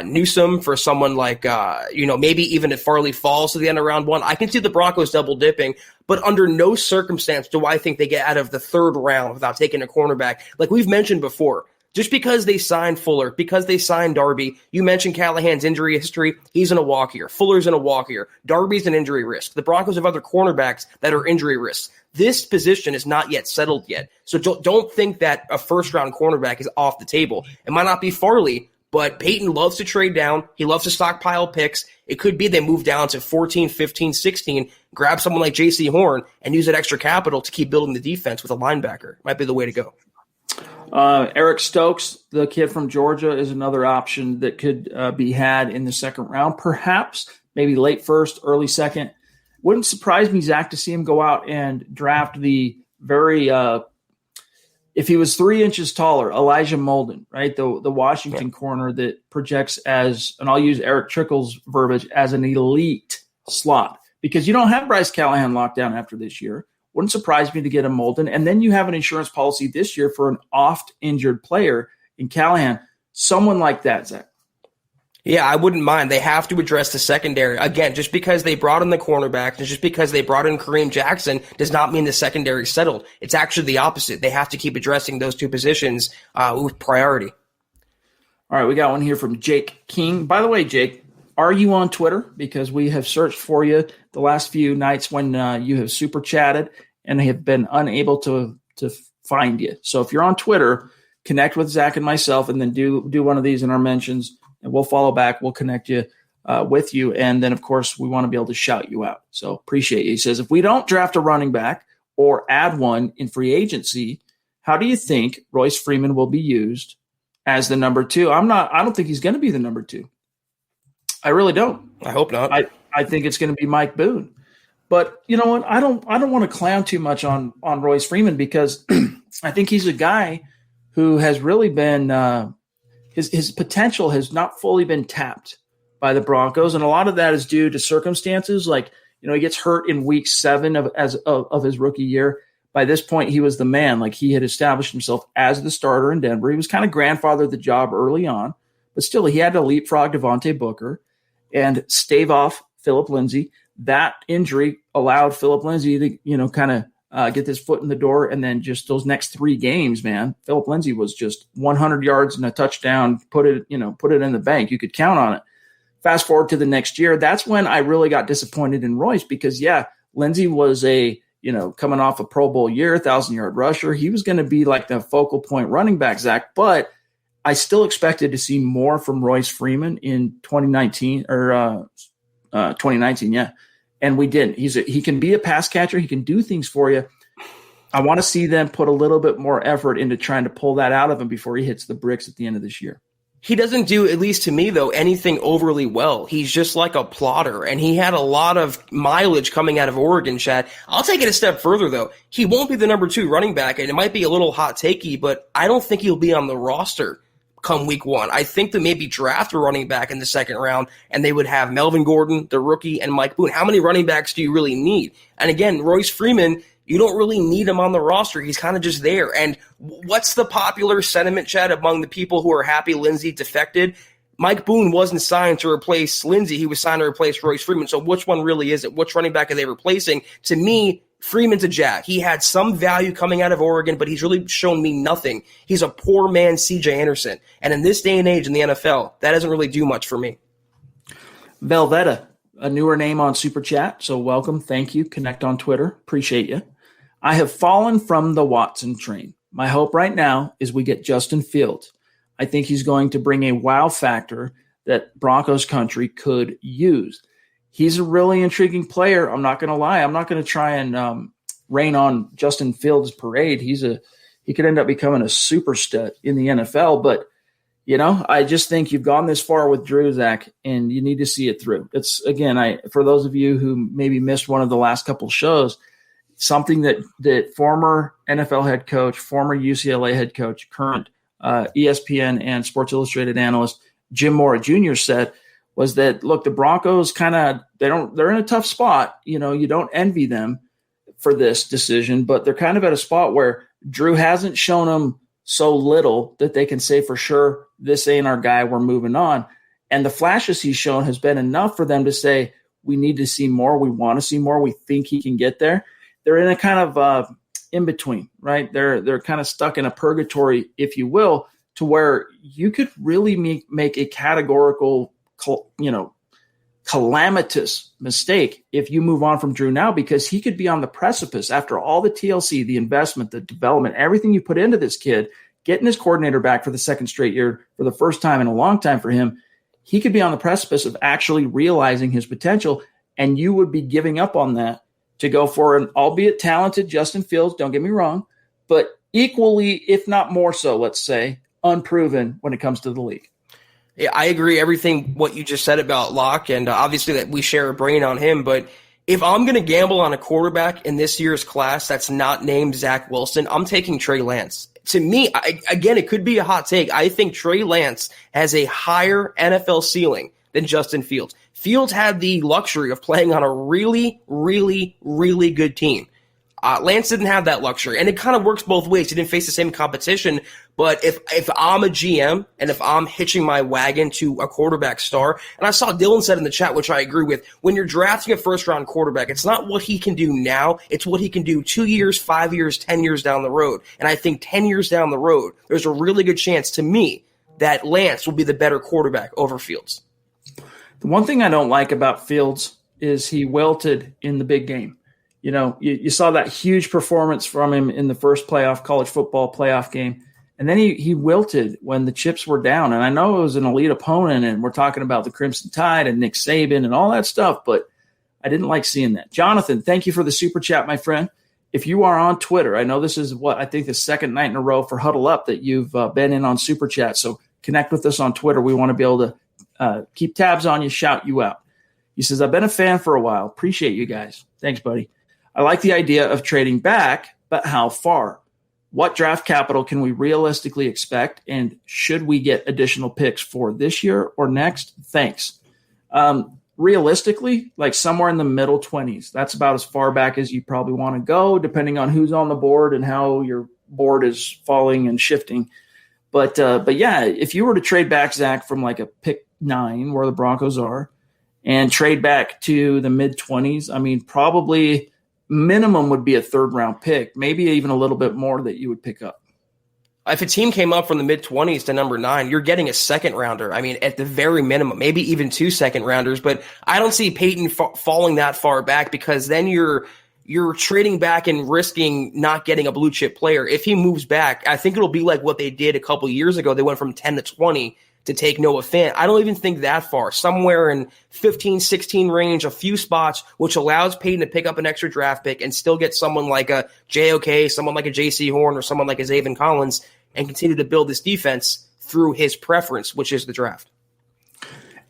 Newsome, for someone like, maybe even if Farley falls to the end of round 1. I can see the Broncos double dipping, but under no circumstance do I think they get out of the 3rd round without taking a cornerback. Like we've mentioned before, Just because they signed Fuller, because they signed Darby, you mentioned Callahan's injury history. He's going to walk here. Fuller's going to walk here. Darby's an injury risk. The Broncos have other cornerbacks that are injury risks. This position is not yet settled yet. So don't think that a first-round cornerback is off the table. It might not be Farley, but Peyton loves to trade down. He loves to stockpile picks. It could be they move down to 14, 15, 16, grab someone like J.C. Horn, and use that extra capital to keep building the defense with a linebacker. Might be the way to go. Eric Stokes, the kid from Georgia, is another option that could be had in the second round, perhaps maybe late first, early second. Wouldn't surprise me, Zach, to see him go out and draft the very if he was 3 inches taller, Elijah Molden, right? The Washington corner that projects as, and I'll use Eric Trickle's verbiage, as an elite slot, because you don't have Bryce Callahan locked down after this year. Wouldn't surprise me to get a Molden. And then you have an insurance policy this year for an oft-injured player in Callahan. Someone like that, Zach. Yeah, I wouldn't mind. They have to address the secondary. Again, just because they brought in the cornerback and just because they brought in Kareem Jackson does not mean the secondary is settled. It's actually the opposite. They have to keep addressing those two positions with priority. All right, we got one here from Jake King. By the way, Jake, are you on Twitter? Because we have searched for you the last few nights when you have super chatted and have been unable to find you. So if you're on Twitter, connect with Zach and myself and then do one of these in our mentions, and we'll follow back. We'll connect you with you. And then, of course, we want to be able to shout you out. So appreciate you. He says, if we don't draft a running back or add one in free agency, how do you think Royce Freeman will be used as the number 2? I don't think he's going to be the number 2. I really don't. I hope not. I think it's going to be Mike Boone. But you know what? I don't want to clown too much on Royce Freeman, because I think he's a guy who has really been his potential has not fully been tapped by the Broncos, and a lot of that is due to circumstances. Like, he gets hurt in week 7 of his rookie year. By this point, he was the man. Like, he had established himself as the starter in Denver. He was kind of grandfathered the job early on, but still he had to leapfrog Devontae Booker and stave off Phillip Lindsay. That injury allowed Phillip Lindsay to, kind of get his foot in the door. And then just those next 3 games, man, Phillip Lindsay was just 100 yards and a touchdown, put it in the bank. You could count on it. Fast forward to the next year. That's when I really got disappointed in Royce, because Lindsay was coming off a Pro Bowl year, 1,000-yard rusher. He was going to be like the focal point running back, Zach, but I still expected to see more from Royce Freeman in 2019 or 2019. Yeah. And we didn't. He can be a pass catcher. He can do things for you. I want to see them put a little bit more effort into trying to pull that out of him before he hits the bricks at the end of this year. He doesn't do, at least to me, though, anything overly well. He's just like a plotter, and he had a lot of mileage coming out of Oregon, Chad. I'll take it a step further, though. He won't be the number 2 running back, and it might be a little hot takey, but I don't think he'll be on the roster come week 1. I think that maybe draft a running back in the second round, and they would have Melvin Gordon, the rookie, and Mike Boone. How many running backs do you really need? And again, Royce Freeman, you don't really need him on the roster. He's kind of just there. And what's the popular sentiment, Chad, among the people who are happy Lindsay defected? Mike Boone wasn't signed to replace Lindsay. He was signed to replace Royce Freeman. So which one really is it? Which running back are they replacing? To me, Freeman's a jack. He had some value coming out of Oregon, but he's really shown me nothing. He's a poor man CJ Anderson. And in this day and age in the NFL, that doesn't really do much for me. Velveta, a newer name on Super Chat, so welcome. Thank you. Connect on Twitter. Appreciate you. I have fallen from the Watson train. My hope right now is we get Justin Fields. I think he's going to bring a wow factor that Broncos country could use. He's a really intriguing player. I'm not going to lie. I'm not going to try and rain on Justin Fields' parade. He could end up becoming a super stud in the NFL. But, I just think you've gone this far with Drew, Zach, and you need to see it through. It's, again, for those of you who maybe missed one of the last couple shows, something that former NFL head coach, former UCLA head coach, current ESPN and Sports Illustrated analyst Jim Mora Jr. said was that, look, the Broncos they're in a tough spot. You don't envy them for this decision, but they're kind of at a spot where Drew hasn't shown them so little that they can say for sure, this ain't our guy, we're moving on. And the flashes he's shown has been enough for them to say, we need to see more. We want to see more. We think he can get there. They're in a kind of in between, right? They're kind of stuck in a purgatory, if you will, to where you could really make a categorical, calamitous mistake if you move on from Drew now, because he could be on the precipice after all the TLC, the investment, the development, everything you put into this kid, getting his coordinator back for the second straight year for the first time in a long time for him. He could be on the precipice of actually realizing his potential, and you would be giving up on that to go for an albeit talented Justin Fields, don't get me wrong, but equally, if not more so, let's say, unproven when it comes to the league. Yeah, I agree everything what you just said about Locke, and obviously that we share a brain on him, but if I'm going to gamble on a quarterback in this year's class that's not named Zach Wilson, I'm taking Trey Lance. To me, again, it could be a hot take. I think Trey Lance has a higher NFL ceiling than Justin Fields. Fields had the luxury of playing on a really, really, really good team. Lance didn't have that luxury, and it kind of works both ways. He didn't face the same competition, but if I'm a GM and if I'm hitching my wagon to a quarterback star, and I saw Dylan said in the chat, which I agree with, when you're drafting a first-round quarterback, it's not what he can do now, it's what he can do 2 years, 5 years, 10 years down the road. And I think 10 years down the road, there's a really good chance to me that Lance will be the better quarterback over Fields. The one thing I don't like about Fields is he wilted in the big game. You saw that huge performance from him in the first college football playoff game, and then he wilted when the chips were down. And I know it was an elite opponent, and we're talking about the Crimson Tide and Nick Saban and all that stuff, but I didn't like seeing that. Jonathan, thank you for the super chat, my friend. If you are on Twitter, I know this is I think the second night in a row for Huddle Up that you've been in on super chat, so connect with us on Twitter. We want to be able to keep tabs on you, shout you out. He says, I've been a fan for a while. Appreciate you guys. Thanks, buddy. I like the idea of trading back, but how far? What draft capital can we realistically expect? And should we get additional picks for this year or next? Thanks. Realistically, like somewhere in the middle 20s. That's about as far back as you probably want to go, depending on who's on the board and how your board is falling and shifting. But yeah, if you were to trade back, Zach, from like a pick 9 where the Broncos are and trade back to the mid-20s, I mean, probably – minimum would be a third-round pick, maybe even a little bit more that you would pick up. If a team came up from the mid-20s to number 9, you're getting a second-rounder. I mean, at the very minimum, maybe even 2 second-rounders. But I don't see Peyton falling that far back, because then you're trading back and risking not getting a blue-chip player. If he moves back, I think it'll be like what they did a couple years ago. They went from 10 to 20 to take Noah Fant. I don't even think that far. Somewhere in 15, 16 range, a few spots, which allows Peyton to pick up an extra draft pick and still get someone like a JOK, someone like a JC Horn, or someone like a Zaven Collins, and continue to build this defense through his preference, which is the draft.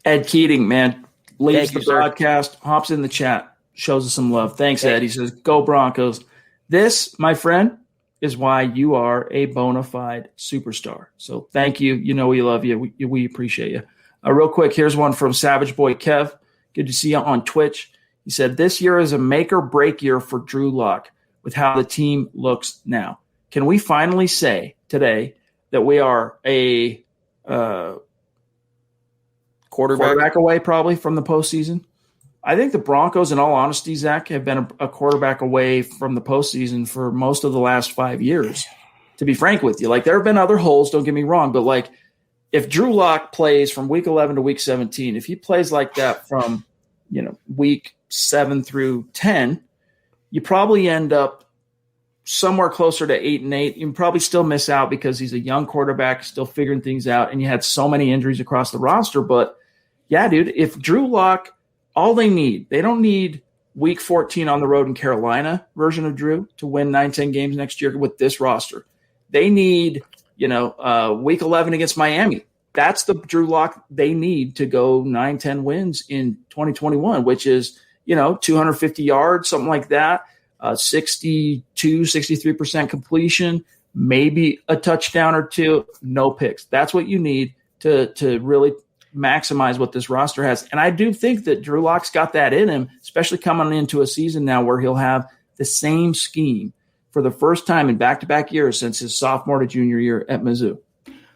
Ed Keating, man, leaves the broadcast, hops in the chat, shows us some love. Thanks, Ed. He says, go Broncos. This, my friend, is why you are a bona fide superstar. So thank you. You know we love you. We appreciate you. Real quick, here's one from Savage Boy Kev. Good to see you on Twitch. He said, this year is a make or break year for Drew Lock with how the team looks now. Can we finally say today that we are a quarterback away probably from the postseason? I think the Broncos, in all honesty, Zach, have been a quarterback away from the postseason for most of the last 5 years, to be frank with you. Like, there have been other holes, don't get me wrong, but, like, if Drew Lock plays from week 11 to week 17, if he plays like that from, week 7 through 10, you probably end up somewhere closer to 8-8. You can probably still miss out because he's a young quarterback, still figuring things out, and you had so many injuries across the roster. But, yeah, dude, if Drew Lock – all they don't need week 14 on the road in Carolina version of Drew to win 9-10 games next year with this roster. They need, week 11 against Miami. That's the Drew Lock they need to go 9-10 wins in 2021, which is, 250 yards, something like that, 63% completion, maybe a touchdown or two, no picks. That's what you need to really maximize what this roster has. And I do think that Drew Lock's got that in him, especially coming into a season now where he'll have the same scheme for the first time in back-to-back years since his sophomore to junior year at Mizzou.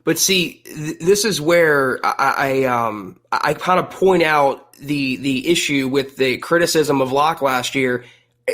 But see, this is where I kind of point out the issue with the criticism of Lock last year.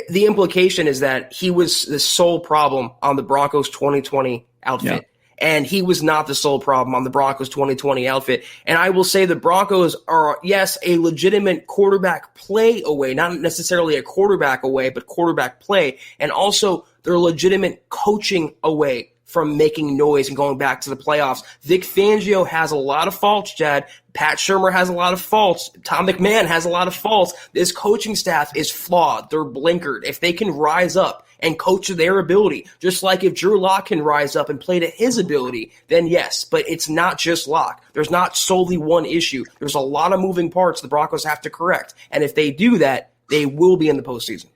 The implication is that he was the sole problem on the Broncos 2020 outfit. Yeah. and he was not the sole problem on the Broncos 2020 outfit. And I will say the Broncos are, yes, a legitimate quarterback play away, not necessarily a quarterback away, but quarterback play. And also they're legitimate coaching away from making noise and going back to the playoffs. Vic Fangio has a lot of faults, Chad. Pat Shurmur has a lot of faults. Tom McMahon has a lot of faults. This coaching staff is flawed. They're blinkered. If they can rise up and coach to their ability, just like if Drew Lock can rise up and play to his ability, then yes. But it's not just Lock. There's not solely one issue. There's a lot of moving parts the Broncos have to correct. And if they do that, they will be in the postseason.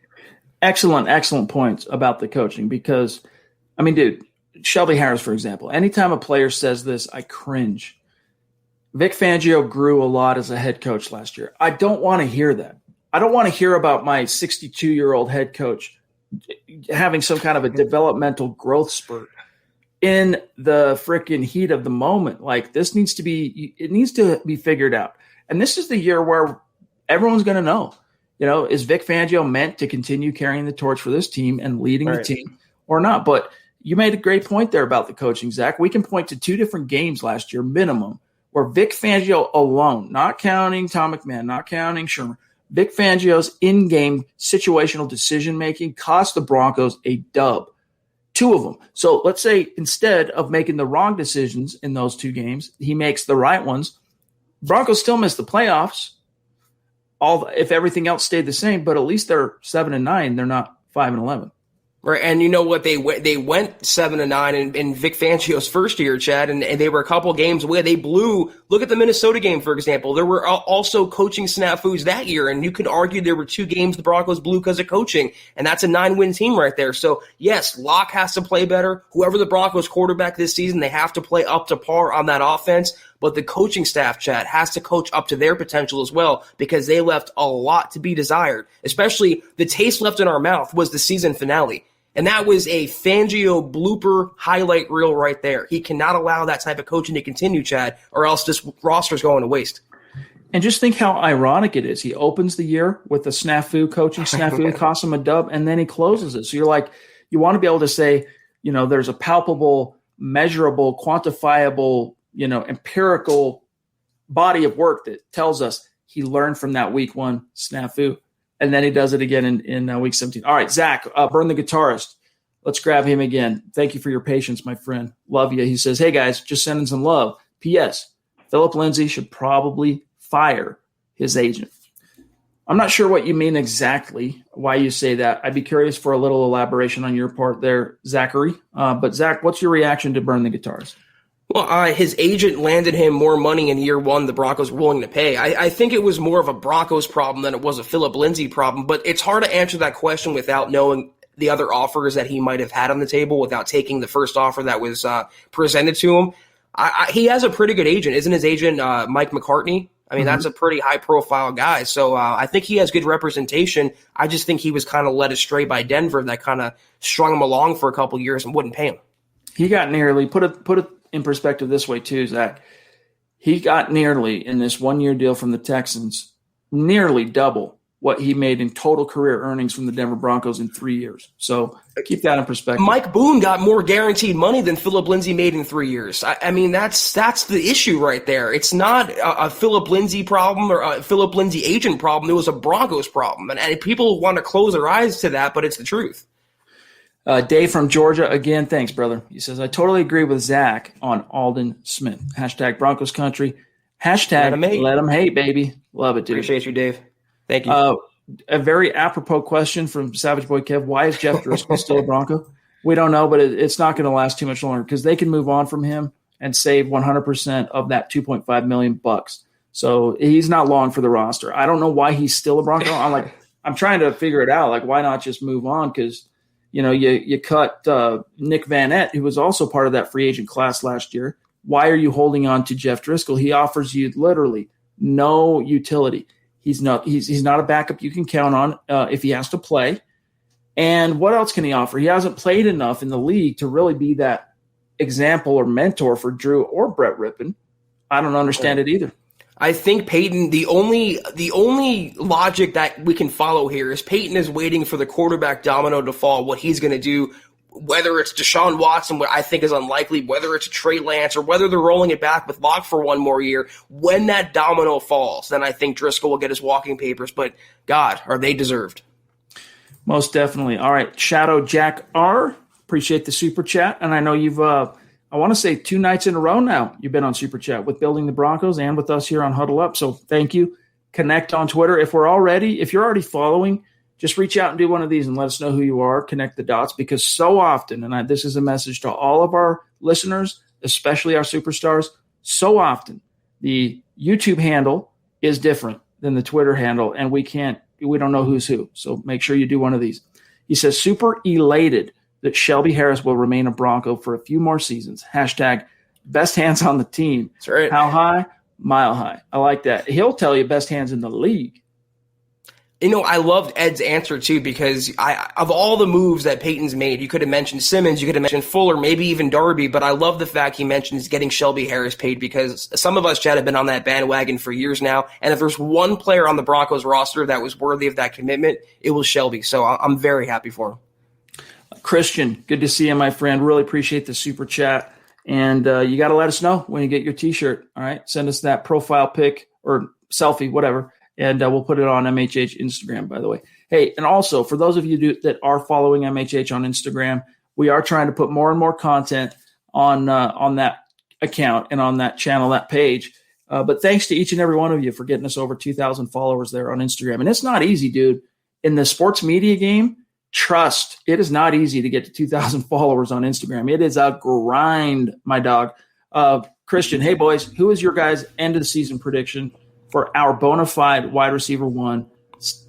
Excellent points about the coaching because, I mean, dude, Shelby Harris, for example, anytime a player says this, I cringe. Vic Fangio grew a lot as a head coach last year. I don't want to hear that. I don't want to hear about my 62-year-old head coach having some kind of a developmental growth spurt in the freaking heat of the moment. Like, this needs to be figured out. And this is the year where everyone's going to know, is Vic Fangio meant to continue carrying the torch for this team and leading the team or not? But you made a great point there about the coaching, Zach. We can point to 2 different games last year, minimum, where Vic Fangio alone, not counting Tom McMahon, not counting Shurmur, Vic Fangio's in-game situational decision-making cost the Broncos a dub. 2 of them. So let's say instead of making the wrong decisions in those 2 games, he makes the right ones. Broncos still miss the playoffs. If everything else stayed the same, but at least they're 7-9. They're not 5-11. Right, and you know what? They went 7-9 in Vic Fangio's first year, Chad, and they were a couple games away. They blew. Look at the Minnesota game, for example. There were also coaching snafus that year, and you can argue there were 2 games the Broncos blew because of coaching, and that's a 9-win team right there. So yes, Locke has to play better. Whoever the Broncos quarterback this season, they have to play up to par on that offense. But the coaching staff, Chad, has to coach up to their potential as well because they left a lot to be desired. Especially the taste left in our mouth was the season finale. And that was a Fangio blooper highlight reel right there. He cannot allow that type of coaching to continue, Chad, or else this roster's going to waste. And just think how ironic it is. He opens the year with a coaching snafu, costs him a dub, and then he closes it. So you're like, you want to be able to say, there's a palpable, measurable, quantifiable, empirical body of work that tells us he learned from that week 1 snafu. And then he does it again in week 17. All right, Zach, Burn the Guitarist. Let's grab him again. Thank you for your patience, my friend. Love you. He says, hey, guys, just sending some love. P.S. Philip Lindsay should probably fire his agent. I'm not sure what you mean exactly, why you say that. I'd be curious for a little elaboration on your part there, Zachary. But, Zach, what's your reaction to Burn the Guitarist? Well, his agent landed him more money in year 1 the Broncos were willing to pay. I think it was more of a Broncos problem than it was a Philip Lindsay problem, but it's hard to answer that question without knowing the other offers that he might have had on the table without taking the first offer that was presented to him. He has a pretty good agent. Isn't his agent Mike McCartney? I mean, that's a pretty high-profile guy, so I think he has good representation. I just think he was kind of led astray by Denver that kind of strung him along for a couple years and wouldn't pay him. He got nearly, put it in perspective this way too, Zach. He got nearly, in this 1-year deal from the Texans, nearly double what he made in total career earnings from the Denver Broncos in 3 years. So keep that in perspective. Mike Boone got more guaranteed money than Philip Lindsay made in 3 years. I mean, that's the issue right there. It's not a Philip Lindsay problem or a Philip Lindsay agent problem. It was a Broncos problem. And people want to close their eyes to that, but it's the truth. Dave from Georgia, again, thanks, brother. He says, I totally agree with Zach on Aldon Smith. Hashtag Broncos country. Hashtag let him hate, baby. Love it, dude. Appreciate you, Dave. Thank you. A very apropos question from Savage Boy Kev. Why is Jeff Driscoll still a Bronco? We don't know, but it's not going to last too much longer because they can move on from him and save 100% of that $2.5 million. So he's not long for the roster. I don't know why he's still a Bronco. I'm trying to figure it out. Like, why not just move on? Because you cut Nick Van Etten, who was also part of that free agent class last year. Why are you holding on to Jeff Driscoll? He offers you literally no utility. He's not a backup you can count on if he has to play. And what else can he offer? He hasn't played enough in the league to really be that example or mentor for Drew or Brett Rippon. I don't understand it either. I think Peyton, the only logic that we can follow here is Peyton is waiting for the quarterback domino to fall, what he's going to do whether it's Deshaun Watson, what I think is unlikely, whether it's Trey Lance, or whether they're rolling it back with Locke for one more year, when that domino falls, then I think Driscoll will get his walking papers. But, God, are they deserved. Most definitely. All right, Shadow Jack R., appreciate the Super Chat. And I know you've, I want to say 2 nights in a row now, you've been on Super Chat with Building the Broncos and with us here on Huddle Up. So thank you. Connect on Twitter. If you're already following, just reach out and do one of these and let us know who you are. Connect the dots, because so often, and this is a message to all of our listeners, especially our superstars, so often the YouTube handle is different than the Twitter handle, and we don't know who's who. So make sure you do one of these. He says, super elated that Shelby Harris will remain a Bronco for a few more seasons. Hashtag best hands on the team. That's right. How high? Mile high. I like that. He'll tell you best hands in the league. I loved Ed's answer, too, because of all the moves that Peyton's made, you could have mentioned Simmons, you could have mentioned Fuller, maybe even Darby, but I love the fact he mentions getting Shelby Harris paid, because some of us, Chad, have been on that bandwagon for years now, and if there's one player on the Broncos roster that was worthy of that commitment, it was Shelby, so I'm very happy for him. Christian, good to see you, my friend. Really appreciate the Super Chat, and you got to let us know when you get your T-shirt, all right? Send us that profile pic or selfie, whatever. And we'll put it on MHH Instagram, by the way. Hey, and also, for those of you that are following MHH on Instagram, we are trying to put more and more content on that account and on that channel, that page. But thanks to each and every one of you for getting us over 2,000 followers there on Instagram. And it's not easy, dude. In the sports media game, trust, it is not easy to get to 2,000 followers on Instagram. It is a grind, my dog. Christian, hey, boys, who is your guys' end of the season prediction for our bona fide wide receiver 1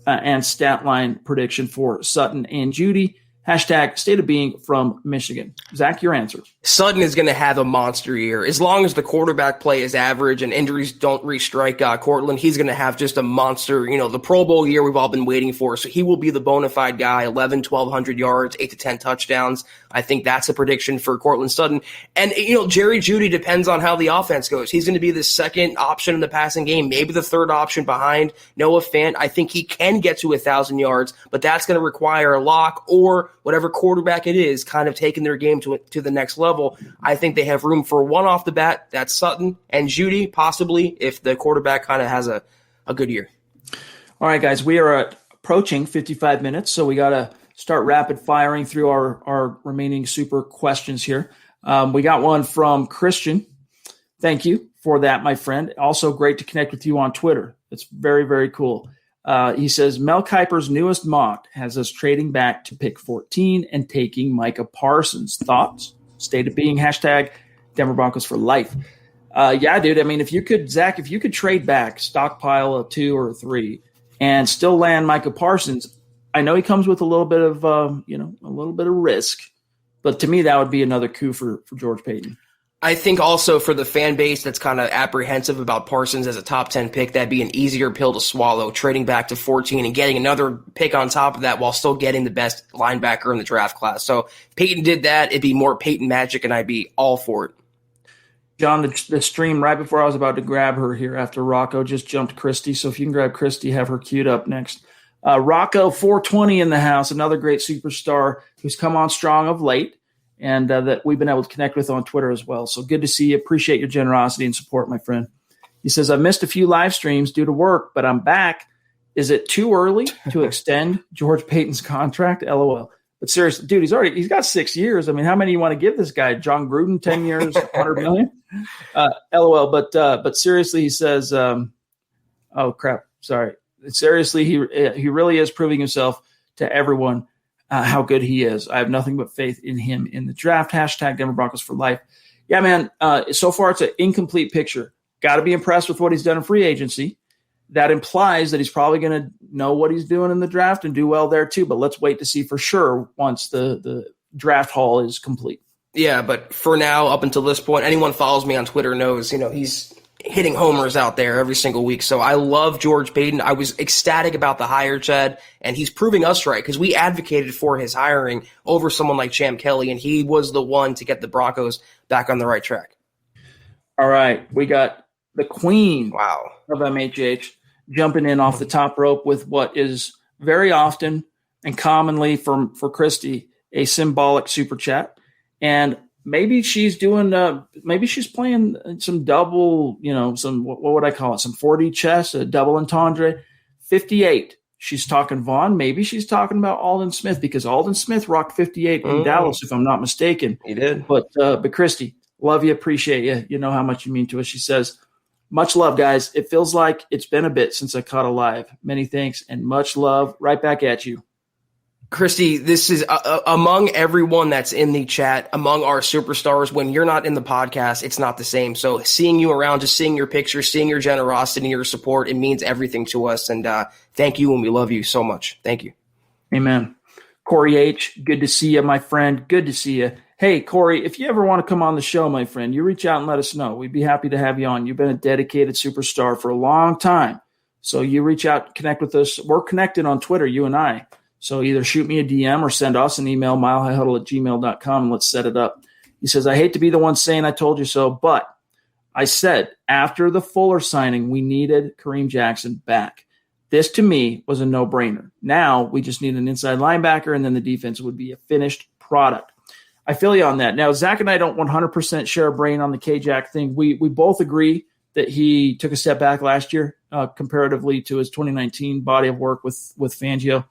and stat line prediction for Sutton and Judy? Hashtag state of being from Michigan. Zach, your answer. Sutton is going to have a monster year. As long as the quarterback play is average and injuries don't restrike Cortland, he's going to have just a monster, the Pro Bowl year we've all been waiting for. So he will be the bona fide guy, 1,200 yards, 8 to 10 touchdowns. I think that's a prediction for Cortland Sutton. And, Jerry Jeudy depends on how the offense goes. He's going to be the second option in the passing game, maybe the third option behind Noah Fant. I think he can get to 1,000 yards, but that's going to require a lock or whatever quarterback it is kind of taking their game to the next level. I think they have room for one off the bat. That's Sutton and Jeudy, possibly, if the quarterback kind of has a good year. All right, guys, we are approaching 55 minutes, so we got to start rapid firing through our remaining super questions here. We got one from Christian. Thank you for that, my friend. Also great to connect with you on Twitter. It's very, very cool. He says, Mel Kiper's newest mock has us trading back to pick 14 and taking Micah Parsons. Thoughts? State of being, hashtag Denver Broncos for life. Yeah, dude. I mean, if you could trade back, stockpile a 2 or a 3, and still land Micah Parsons, I know he comes with a little bit of, a little bit of risk, but to me, that would be another coup for George Payton. I think also for the fan base that's kind of apprehensive about Parsons as a top 10 pick, that'd be an easier pill to swallow, trading back to 14 and getting another pick on top of that while still getting the best linebacker in the draft class. So if Payton did that, it'd be more Payton magic, and I'd be all for it. John, the stream right before I was about to grab her here after Rocco just jumped Christy. So if you can grab Christy, have her queued up next. Rocco 420 in the house, another great superstar who's come on strong of late, and that we've been able to connect with on Twitter as well. So good to see you. Appreciate your generosity and support, my friend. He says, I missed a few live streams due to work, but I'm back. Is it too early to extend George Payton's contract? LOL. But seriously, dude, he's got 6 years. I mean, how many you want to give this guy? John Gruden, 10 years, 100 million? LOL. But seriously, he says, oh, crap. Sorry. Seriously, he really is proving himself to everyone how good he is. I have nothing but faith in him in the draft. Hashtag Denver Broncos for life. Yeah, man. So far, it's an incomplete picture. Got to be impressed with what he's done in free agency. That implies that he's probably going to know what he's doing in the draft and do well there too. But let's wait to see for sure once the draft haul is complete. Yeah, but for now, up until this point, anyone follows me on Twitter knows, he's hitting homers out there every single week. So I love George Payton. I was ecstatic about the hire, Chad, and he's proving us right because we advocated for his hiring over someone like Champ Kelly, and he was the one to get the Broncos back on the right track. All right, we got the queen of MHH jumping in off the top rope with what is very often and commonly for Christy a symbolic super chat. And maybe she's doing, maybe she's playing some double, what would I call it? Some 4D chess, a double entendre. 58. She's talking Vaughn. Maybe she's talking about Aldon Smith, because Aldon Smith rocked 58 in Dallas, if I'm not mistaken. He did. But Christy, love you, appreciate you. You know how much you mean to us. She says, much love, guys. It feels like it's been a bit since I caught a live. Many thanks and much love. Right back at you. Christy, this is among everyone that's in the chat, among our superstars. When you're not in the podcast, it's not the same. So seeing you around, just seeing your pictures, seeing your generosity and your support, it means everything to us. And thank you, and we love you so much. Thank you. Amen. Corey H., good to see you, my friend. Good to see you. Hey, Corey, if you ever want to come on the show, my friend, you reach out and let us know. We'd be happy to have you on. You've been a dedicated superstar for a long time. So you reach out, connect with us. We're connected on Twitter, you and I. So either shoot me a DM or send us an email, milehighhuddle@gmail.com, and let's set it up. He says, I hate to be the one saying I told you so, but I said after the Fuller signing, we needed Kareem Jackson back. This, to me, was a no-brainer. Now we just need an inside linebacker, and then the defense would be a finished product. I feel you on that. Now, Zach and I don't 100% share a brain on the K-Jack thing. We both agree that he took a step back last year comparatively to his 2019 body of work with Fangio.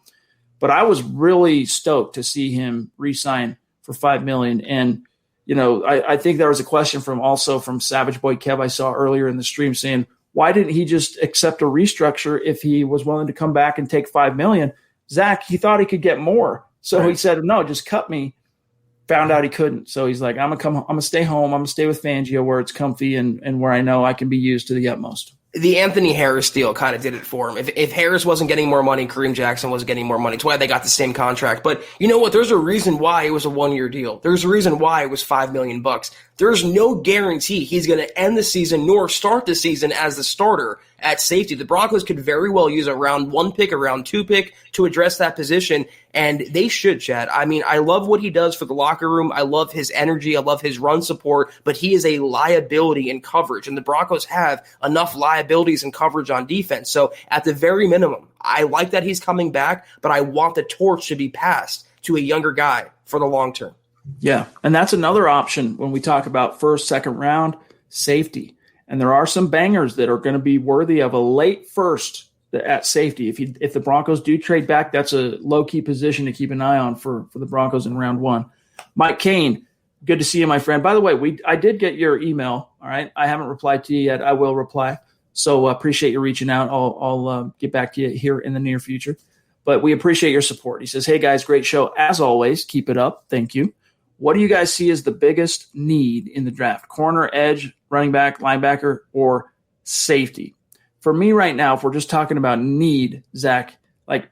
But I was really stoked to see him re-sign for $5 million. And, I think there was a question from Savage Boy Kev I saw earlier in the stream saying, why didn't he just accept a restructure if he was willing to come back and take $5 million? Zach, he thought he could get more. So He said, no, just cut me. Found out he couldn't. So he's like, I'm going to stay home. I'm going to stay with Fangio where it's comfy and where I know I can be used to the utmost. The Anthony Harris deal kind of did it for him. If Harris wasn't getting more money, Kareem Jackson wasn't getting more money. It's why they got the same contract. But you know what? There's a reason why it was a 1-year deal. There's a reason why it was $5 million. There's no guarantee he's going to end the season nor start the season as the starter at safety. The Broncos could very well use a round 1 pick, a round 2 pick to address that position, and they should, Chad. I mean, I love what he does for the locker room. I love his energy. I love his run support, but he is a liability in coverage, and the Broncos have enough liabilities and coverage on defense. So at the very minimum, I like that he's coming back, but I want the torch to be passed to a younger guy for the long term. Yeah, and that's another option when we talk about first, second round safety. And there are some bangers that are going to be worthy of a late first at safety. If the Broncos do trade back, that's a low-key position to keep an eye on for the Broncos in round 1. Mike Kane, good to see you, my friend. By the way, I did get your email, all right? I haven't replied to you yet. I will reply. So appreciate you reaching out. I'll get back to you here in the near future. But we appreciate your support. He says, hey, guys, great show. As always, keep it up. Thank you. What do you guys see as the biggest need in the draft? Corner, edge, running back, linebacker, or safety? For me right now, if we're just talking about need, Zach, like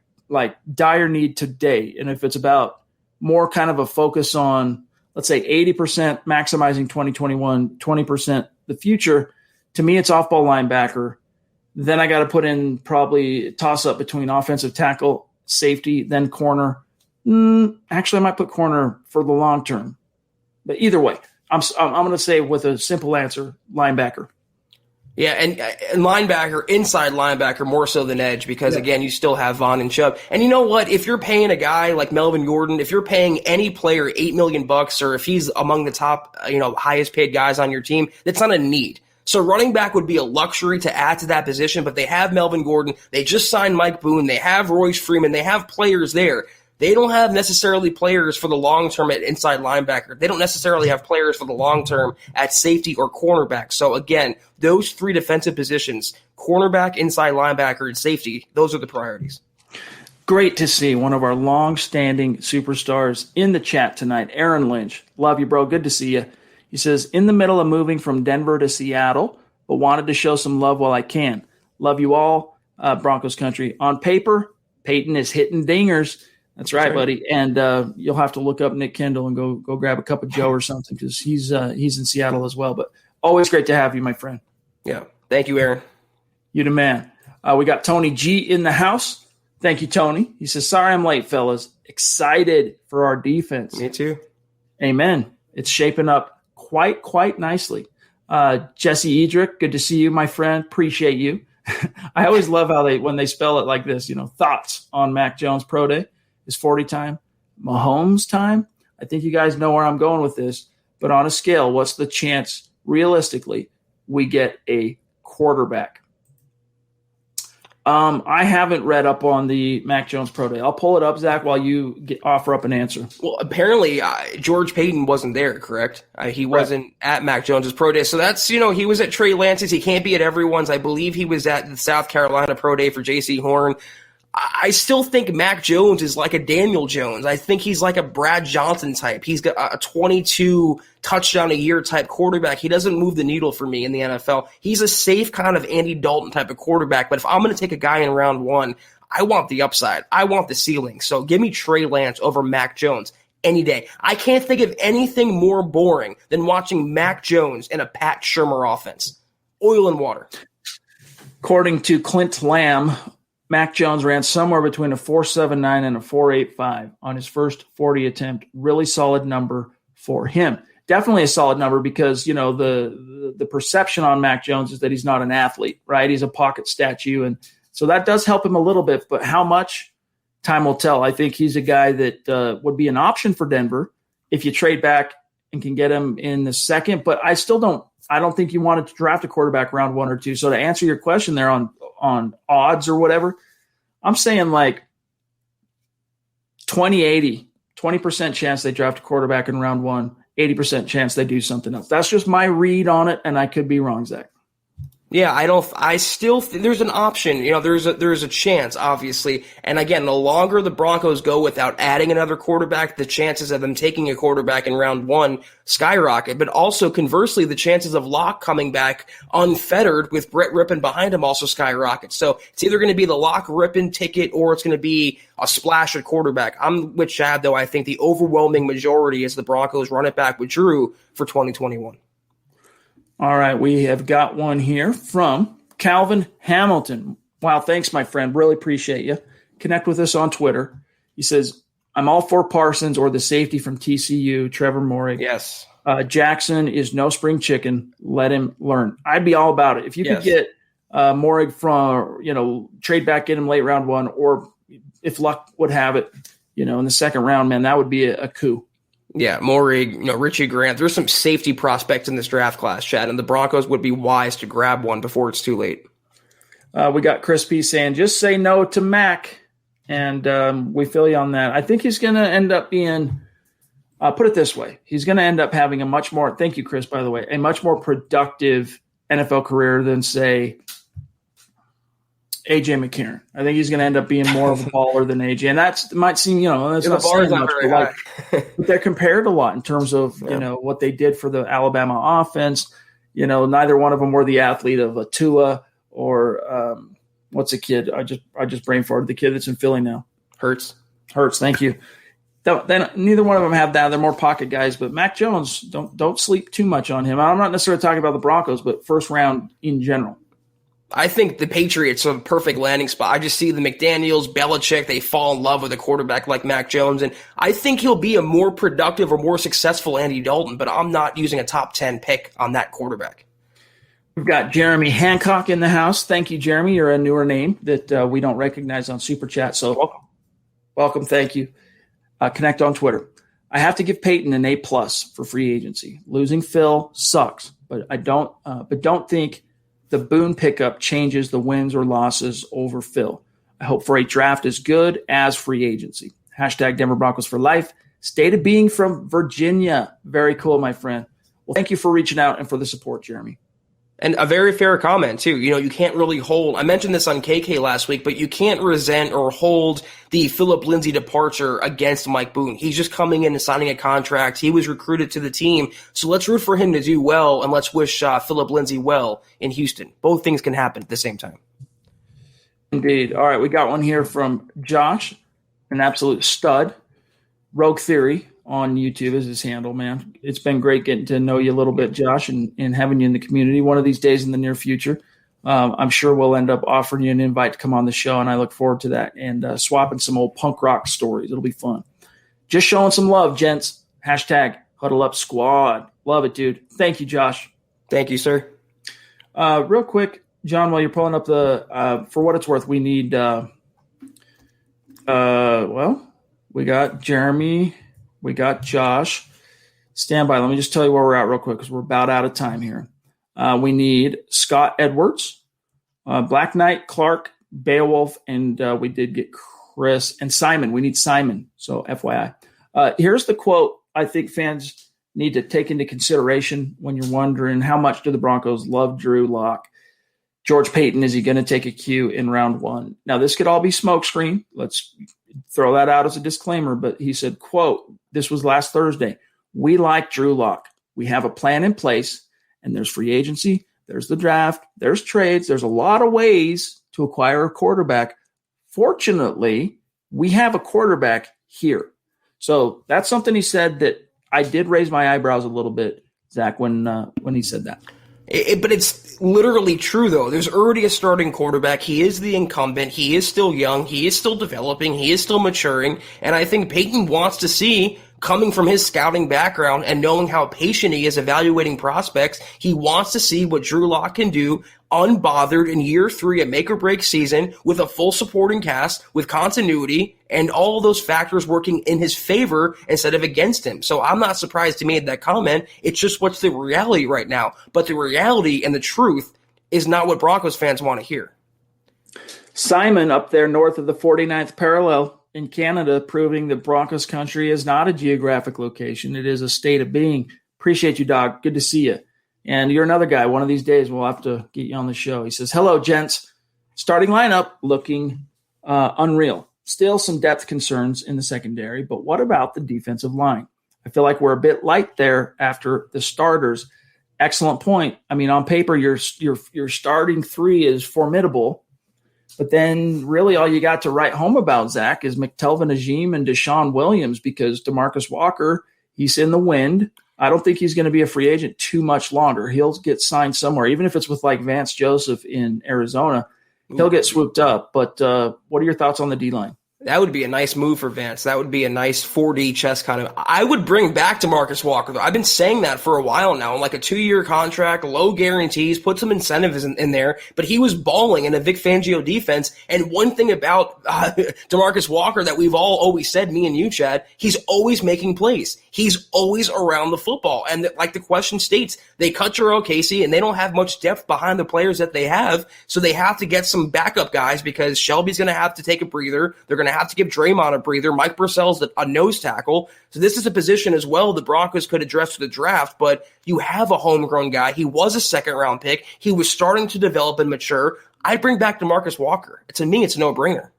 dire need today, and if it's about more kind of a focus on, let's say, 80% maximizing 2021, 20% the future, to me it's off-ball linebacker. Then I got to put in probably a toss-up between offensive tackle, safety, then corner. Actually, I might put corner for the long term. But either way, I'm going to say with a simple answer, linebacker. Yeah, and linebacker, inside linebacker more so than edge because, again, you still have Vaughn and Chubb. And you know what? If you're paying a guy like Melvin Gordon, if you're paying any player $8 million or if he's among the top, highest paid guys on your team, that's not a need. So running back would be a luxury to add to that position, but they have Melvin Gordon. They just signed Mike Boone. They have Royce Freeman. They have players there. They don't have necessarily players for the long term at inside linebacker. They don't necessarily have players for the long term at safety or cornerback. So again, those 3 defensive positions, cornerback, inside linebacker, and safety, those are the priorities. Great to see one of our long-standing superstars in the chat tonight, Aaron Lynch. Love you, bro. Good to see you. He says, in the middle of moving from Denver to Seattle, but wanted to show some love while I can. Love you all, Broncos country. On paper, Peyton is hitting dingers. That's right, buddy. And you'll have to look up Nick Kendall and go grab a cup of Joe or something because he's in Seattle as well. But always great to have you, my friend. Yeah. Thank you, Aaron. You the man. We got Tony G in the house. Thank you, Tony. He says, sorry I'm late, fellas. Excited for our defense. Me too. Amen. It's shaping up quite nicely. Jesse Edrick, good to see you, my friend. Appreciate you. I always love how when they spell it like this, thoughts on Mac Jones Pro Day. His 40 time. Mahomes time? I think you guys know where I'm going with this. But on a scale, what's the chance, realistically, we get a quarterback? I haven't read up on the Mac Jones Pro Day. I'll pull it up, Zach, while you offer up an answer. Well, apparently George Payton wasn't there, correct? He wasn't at Mac Jones's Pro Day. So that's, he was at Trey Lance's. He can't be at everyone's. I believe he was at the South Carolina Pro Day for J.C. Horn. I still think Mac Jones is like a Daniel Jones. I think he's like a Brad Johnson type. He's got a 22 touchdown a year type quarterback. He doesn't move the needle for me in the NFL. He's a safe kind of Andy Dalton type of quarterback. But if I'm going to take a guy in round one, I want the upside. I want the ceiling. So give me Trey Lance over Mac Jones any day. I can't think of anything more boring than watching Mac Jones in a Pat Shurmur offense. Oil and water. According to Clint Lamb, Mac Jones ran somewhere between a 4.79 and a 4.85 on his first 40 attempt. Really solid number for him. Definitely a solid number because, the perception on Mac Jones is that he's not an athlete, right? He's a pocket statue. And so that does help him a little bit. But how much? Time will tell. I think he's a guy that would be an option for Denver if you trade back and can get him in the second. But I don't think you wanted to draft a quarterback round 1 or 2. So to answer your question there on odds or whatever, I'm saying like 20% chance they draft a quarterback in round 1, 80% chance they do something else. That's just my read on it, and I could be wrong, Zach. Yeah, I still think there's an option. There's a chance, obviously. And again, the longer the Broncos go without adding another quarterback, the chances of them taking a quarterback in round 1 skyrocket. But also, conversely, the chances of Locke coming back unfettered with Brett Rippon behind him also skyrocket. So it's either going to be the Locke Rippon ticket or it's going to be a splash at quarterback. I'm with Chad, though. I think the overwhelming majority is the Broncos run it back with Drew for 2021. All right, we have got one here from Calvin Hamilton. Wow, thanks, my friend. Really appreciate you. Connect with us on Twitter. He says, I'm all for Parsons or the safety from TCU, Trevor Morig. Yes. Jackson is no spring chicken. Let him learn. I'd be all about it. If you could get Morig from, trade back, get him late round 1, or if luck would have it, in the second round, man, that would be a coup. Yeah, Morig, Richie Grant. There's some safety prospects in this draft class, Chad, and the Broncos would be wise to grab one before it's too late. We got Chris P saying, just say no to Mac, and we feel you on that. I think he's going to end up being, put it this way, he's going to end up having a much more, thank you, Chris, by the way, a much more productive NFL career than, say, A.J. McCarron. I think he's going to end up being more of a baller than A.J. And that might seem, that's not saying much, but they're compared a lot in terms of, what they did for the Alabama offense. Neither one of them were the athlete of a Tua or what's a kid? I just brain farted. The kid that's in Philly now. Hurts. Thank you. Then neither one of them have that. They're more pocket guys. But Mac Jones, don't sleep too much on him. I'm not necessarily talking about the Broncos, but first round in general. I think the Patriots are the perfect landing spot. I just see the McDaniels, Belichick, they fall in love with a quarterback like Mac Jones, and I think he'll be a more productive or more successful Andy Dalton, but I'm not using a top 10 pick on that quarterback. We've got Jeremy Hancock in the house. Thank you, Jeremy. You're a newer name that we don't recognize on Super Chat, so welcome. Thank you. Connect on Twitter. I have to give Peyton an A+ for free agency. Losing Phil sucks, but don't think the Boone pickup changes the wins or losses over Phil. I hope for a draft as good as free agency. Hashtag Denver Broncos for life. State of being from Virginia. Very cool, my friend. Well, thank you for reaching out and for the support, Jeremy. And a very fair comment, too. You can't really hold – I mentioned this on KK last week, but you can't resent or hold the Philip Lindsay departure against Mike Boone. He's just coming in and signing a contract. He was recruited to the team. So let's root for him to do well, and let's wish Philip Lindsay well in Houston. Both things can happen at the same time. Indeed. All right, we got one here from Josh, an absolute stud. Rogue Theory on YouTube is his handle, man. It's been great getting to know you a little bit, Josh, and having you in the community. One of these days in the near future, I'm sure we'll end up offering you an invite to come on the show, and I look forward to that, and swapping some old punk rock stories. It'll be fun. Just showing some love, gents. Hashtag Huddle Up Squad. Love it, dude. Thank you, Josh. Thank you, sir. Real quick, John, while you're pulling up the for what it's worth, we need We got Jeremy. We got Josh. Stand by. Let me just tell you where we're at real quick because we're about out of time here. We need Scott Edwards, Black Knight, Clark, Beowulf, and we did get Chris and Simon. We need Simon. So FYI. Here's the quote I think fans need to take into consideration when you're wondering how much do the Broncos love Drew Lock. George Payton, is he going to take a cue in round one? Now, this could all be smokescreen. Let's throw that out as a disclaimer. But he said, quote, this was last Thursday. We like Drew Lock. We have a plan in place, and there's free agency, there's the draft, there's trades. There's a lot of ways to acquire a quarterback. Fortunately, we have a quarterback here. So that's something he said that I did raise my eyebrows a little bit, Zach, when he said that. But it's literally true, though. There's already a starting quarterback. He is the incumbent. He is still young. He is still developing. He is still maturing. And I think Peyton wants to see, coming from his scouting background and knowing how patient he is evaluating prospects, he wants to see what Drew Lock can do unbothered in year 3, a make-or-break season, with a full supporting cast, with continuity, and all of those factors working in his favor instead of against him. So I'm not surprised he made that comment. It's just what's the reality right now. But the reality and the truth is not what Broncos fans want to hear. Simon up there north of the 49th parallel in Canada, proving that Broncos country is not a geographic location. It is a state of being. Appreciate you, dog. Good to see you. And you're another guy. One of these days, we'll have to get you on the show. He says, hello, gents. Starting lineup looking unreal. Still some depth concerns in the secondary, but what about the defensive line? I feel like we're a bit light there after the starters. Excellent point. I mean, on paper, your starting 3 is formidable, but then really all you got to write home about, Zach, is McTelvin Agim and Deshaun Williams, because DeMarcus Walker, he's in the wind. I don't think he's going to be a free agent too much longer. He'll get signed somewhere, even if it's with like Vance Joseph in Arizona. He'll get swooped up. But what are your thoughts on the D-line? That would be a nice move for Vance. That would be a nice 4D chess kind of. I would bring back DeMarcus Walker, though. I've been saying that for a while now. Like a 2-year contract, low guarantees, put some incentives in there. But he was balling in a Vic Fangio defense. And one thing about DeMarcus Walker that we've all always said, me and you, Chad, he's always making plays. He's always around the football. And like the question states, they cut Jarrell Casey, and they don't have much depth behind the players that they have. So they have to get some backup guys because Shelby's going to have to take a breather. They're going to have to give Draymond a breather. Mike Purcell's a nose tackle. So this is a position as well the Broncos could address to the draft, but you have a homegrown guy. He was a second-round pick. He was starting to develop and mature. I'd bring back DeMarcus Walker. To me, it's a no-brainer.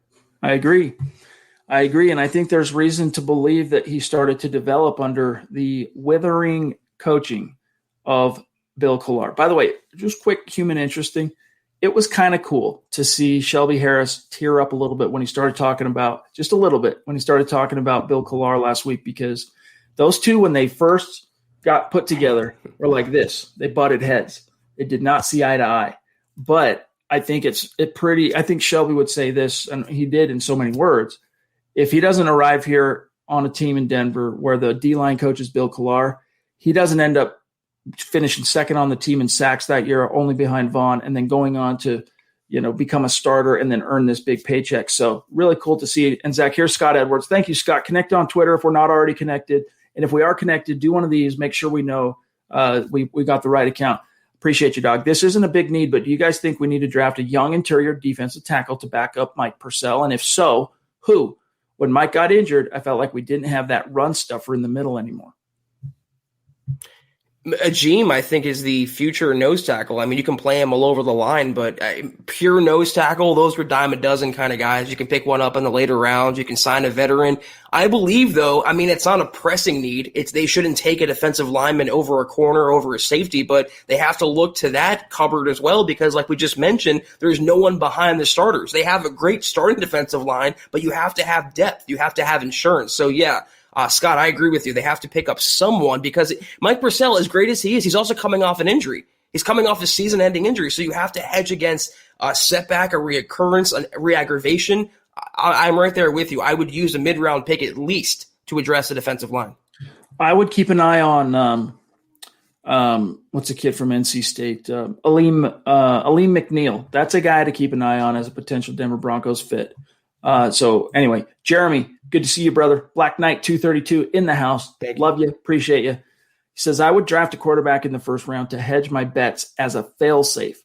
I agree, and I think there's reason to believe that he started to develop under the withering coaching of Bill Kollar. By the way, just quick human interesting. It was kind of cool to see Shelby Harris tear up a little bit when he started talking about – just a little bit – when he started talking about Bill Kollar last week, because those two, when they first got put together, were like this. They butted heads. They did not see eye to eye. But I think I think Shelby would say this, and he did in so many words. If he doesn't arrive here on a team in Denver where the D-line coach is Bill Kollar, he doesn't end up finishing second on the team in sacks that year, only behind Vaughn, and then going on to, become a starter and then earn this big paycheck. So really cool to see. And Zach, here's Scott Edwards. Thank you, Scott. Connect on Twitter if we're not already connected. And if we are connected, do one of these. Make sure we know we got the right account. Appreciate you, dog. This isn't a big need, but do you guys think we need to draft a young interior defensive tackle to back up Mike Purcell? And if so, who? When Mike got injured, I felt like we didn't have that run stuffer in the middle anymore. Agim, I think, is the future nose tackle. I mean, you can play him all over the line, but pure nose tackle, those were dime a dozen kind of guys. You can pick one up in the later rounds. You can sign a veteran. I believe, though, I mean, it's not a pressing need. They shouldn't take a defensive lineman over a corner, over a safety, but they have to look to that cupboard as well because, like we just mentioned, there's no one behind the starters. They have a great starting defensive line, but you have to have depth. You have to have insurance. So, yeah. Scott, I agree with you. They have to pick up someone because Mike Purcell, as great as he is, he's also coming off an injury. He's coming off a season-ending injury, so you have to hedge against a setback, a reoccurrence, a re-aggravation. I'm right there with you. I would use a mid-round pick at least to address the defensive line. I would keep an eye on what's a kid from NC State, Aleem McNeil. That's a guy to keep an eye on as a potential Denver Broncos fit. So anyway, Jeremy, Good to see you, brother. Black Knight 232 in the house. Love you. Appreciate you. He says, I would draft a quarterback in the first round to hedge my bets as a fail-safe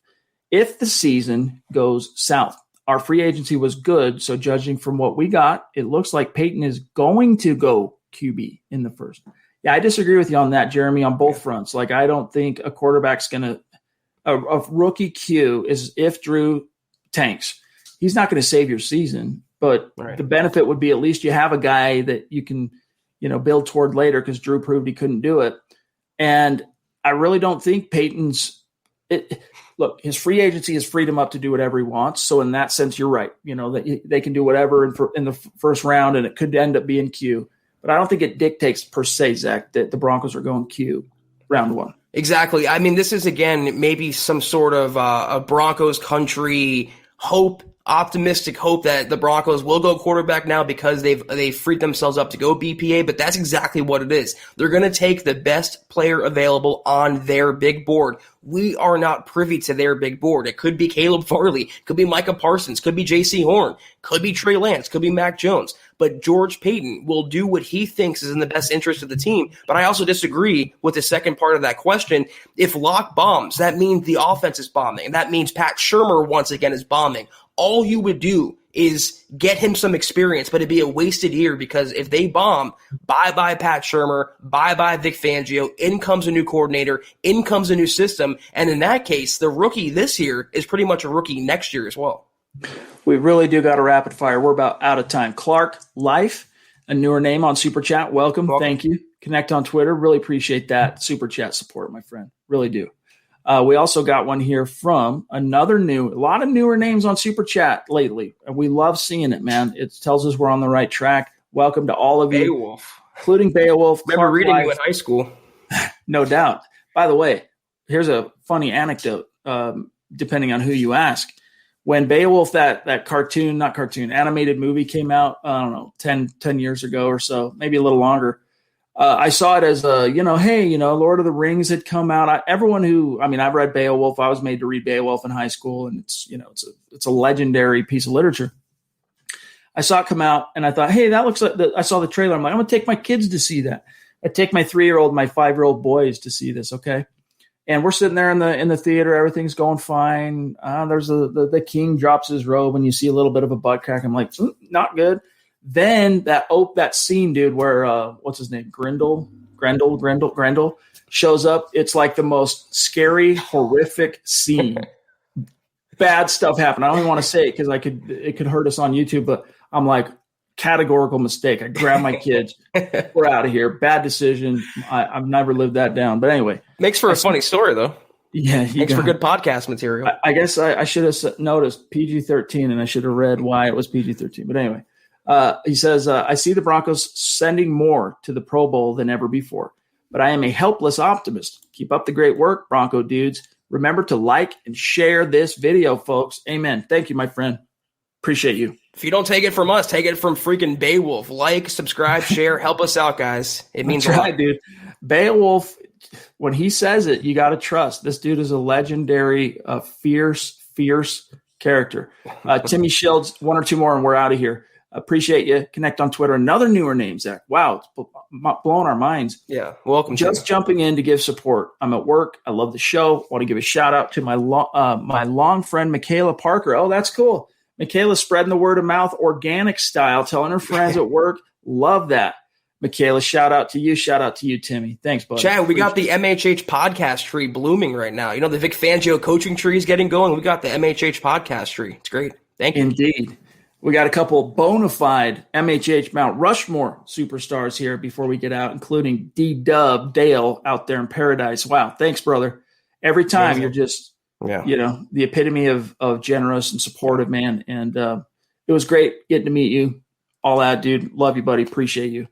if the season goes south. Our free agency was good, so judging from what we got, it looks like Peyton is going to go QB in the first. Yeah, I disagree with you on that, Jeremy, on both fronts. Like, I don't think a quarterback's going to – a rookie Q is if Drew tanks. He's not going to save your season, but the benefit would be at least you have a guy that you can, build toward later because Drew proved he couldn't do it. And I really don't think Peyton's look, his free agency has freed him up to do whatever he wants. So in that sense, you're right. That they can do whatever in the first round, and it could end up being Q. But I don't think it dictates per se, Zach, that the Broncos are going Q round one. Exactly. I mean, this is, again, maybe some sort of a Broncos country hope, optimistic hope that the Broncos will go quarterback now because they've freed themselves up to go BPA, but that's exactly what it is. They're going to take the best player available on their big board. We are not privy to their big board. It could be Caleb Farley, could be Micah Parsons, could be J.C. Horn, could be Trey Lance, could be Mac Jones. But George Payton will do what he thinks is in the best interest of the team. But I also disagree with the second part of that question. If Locke bombs, that means the offense is bombing. That means Pat Shurmur once again is bombing. All you would do is get him some experience, but it'd be a wasted year because if they bomb, bye-bye Pat Shurmur, bye-bye Vic Fangio, in comes a new coordinator, in comes a new system, and in that case, the rookie this year is pretty much a rookie next year as well. We really do got a rapid fire. We're about out of time. Clark Life, a newer name on Super Chat. Welcome. Thank you. Connect on Twitter. Really appreciate that Super Chat support, my friend. Really do. We also got one here from a lot of newer names on Super Chat lately. And we love seeing it, man. It tells us we're on the right track. Welcome to all of you. Beowulf. Including Beowulf. Remember reading you in high school. No doubt. By the way, here's a funny anecdote, depending on who you ask. When Beowulf, that animated movie came out, I don't know, 10 years ago or so, maybe a little longer. I saw it as Lord of the Rings had come out. I've read Beowulf. I was made to read Beowulf in high school, and it's a legendary piece of literature. I saw it come out, and I thought, hey, that looks like I saw the trailer. I'm like, I'm going to take my kids to see that. I take my 3-year-old, my 5-year-old boys to see this, okay? And we're sitting there in the theater. Everything's going fine. There's the king drops his robe, and you see a little bit of a butt crack. I'm like, not good. Then that scene, dude, where what's his name, Grendel shows up. It's like the most scary, horrific scene. Bad stuff happened. I don't even want to say it because it could hurt us on YouTube. But I'm like, categorical mistake. I grabbed my kids. We're out of here. Bad decision. I've never lived that down. But anyway, makes for a funny story though. Yeah, makes for good podcast material. I guess I should have noticed PG-13, and I should have read why it was PG-13. But anyway. He says, I see the Broncos sending more to the Pro Bowl than ever before, but I am a helpless optimist. Keep up the great work, Bronco dudes. Remember to like and share this video, folks. Amen. Thank you, my friend. Appreciate you. If you don't take it from us, take it from freaking Beowulf. Like, subscribe, share, help us out, guys. It means That's right, dude. Beowulf, when he says it, you got to trust. This dude is a legendary, fierce character. Timmy Shields, one or two more, and we're out of here. Appreciate you. Connect on Twitter. Another newer name, Zach. Wow, it's blowing our minds. Yeah, welcome. Just jumping in to give support. I'm at work. I love the show. Want to give a shout out to my long friend, Michaela Parker. Oh, that's cool. Michaela's spreading the word of mouth, organic style, telling her friends at work. Love that. Michaela, shout out to you. Shout out to you, Timmy. Thanks, buddy. Chad, we got the MHH podcast tree blooming right now. You know, the Vic Fangio coaching tree is getting going. We got the MHH podcast tree. It's great. Thank you. Indeed. We got a couple bona fide MHH Mount Rushmore superstars here before we get out, including D-Dub Dale out there in paradise. Wow. Thanks, brother. Every time you're just, the epitome of generous and supportive, man. And it was great getting to meet you. All that, dude. Love you, buddy. Appreciate you.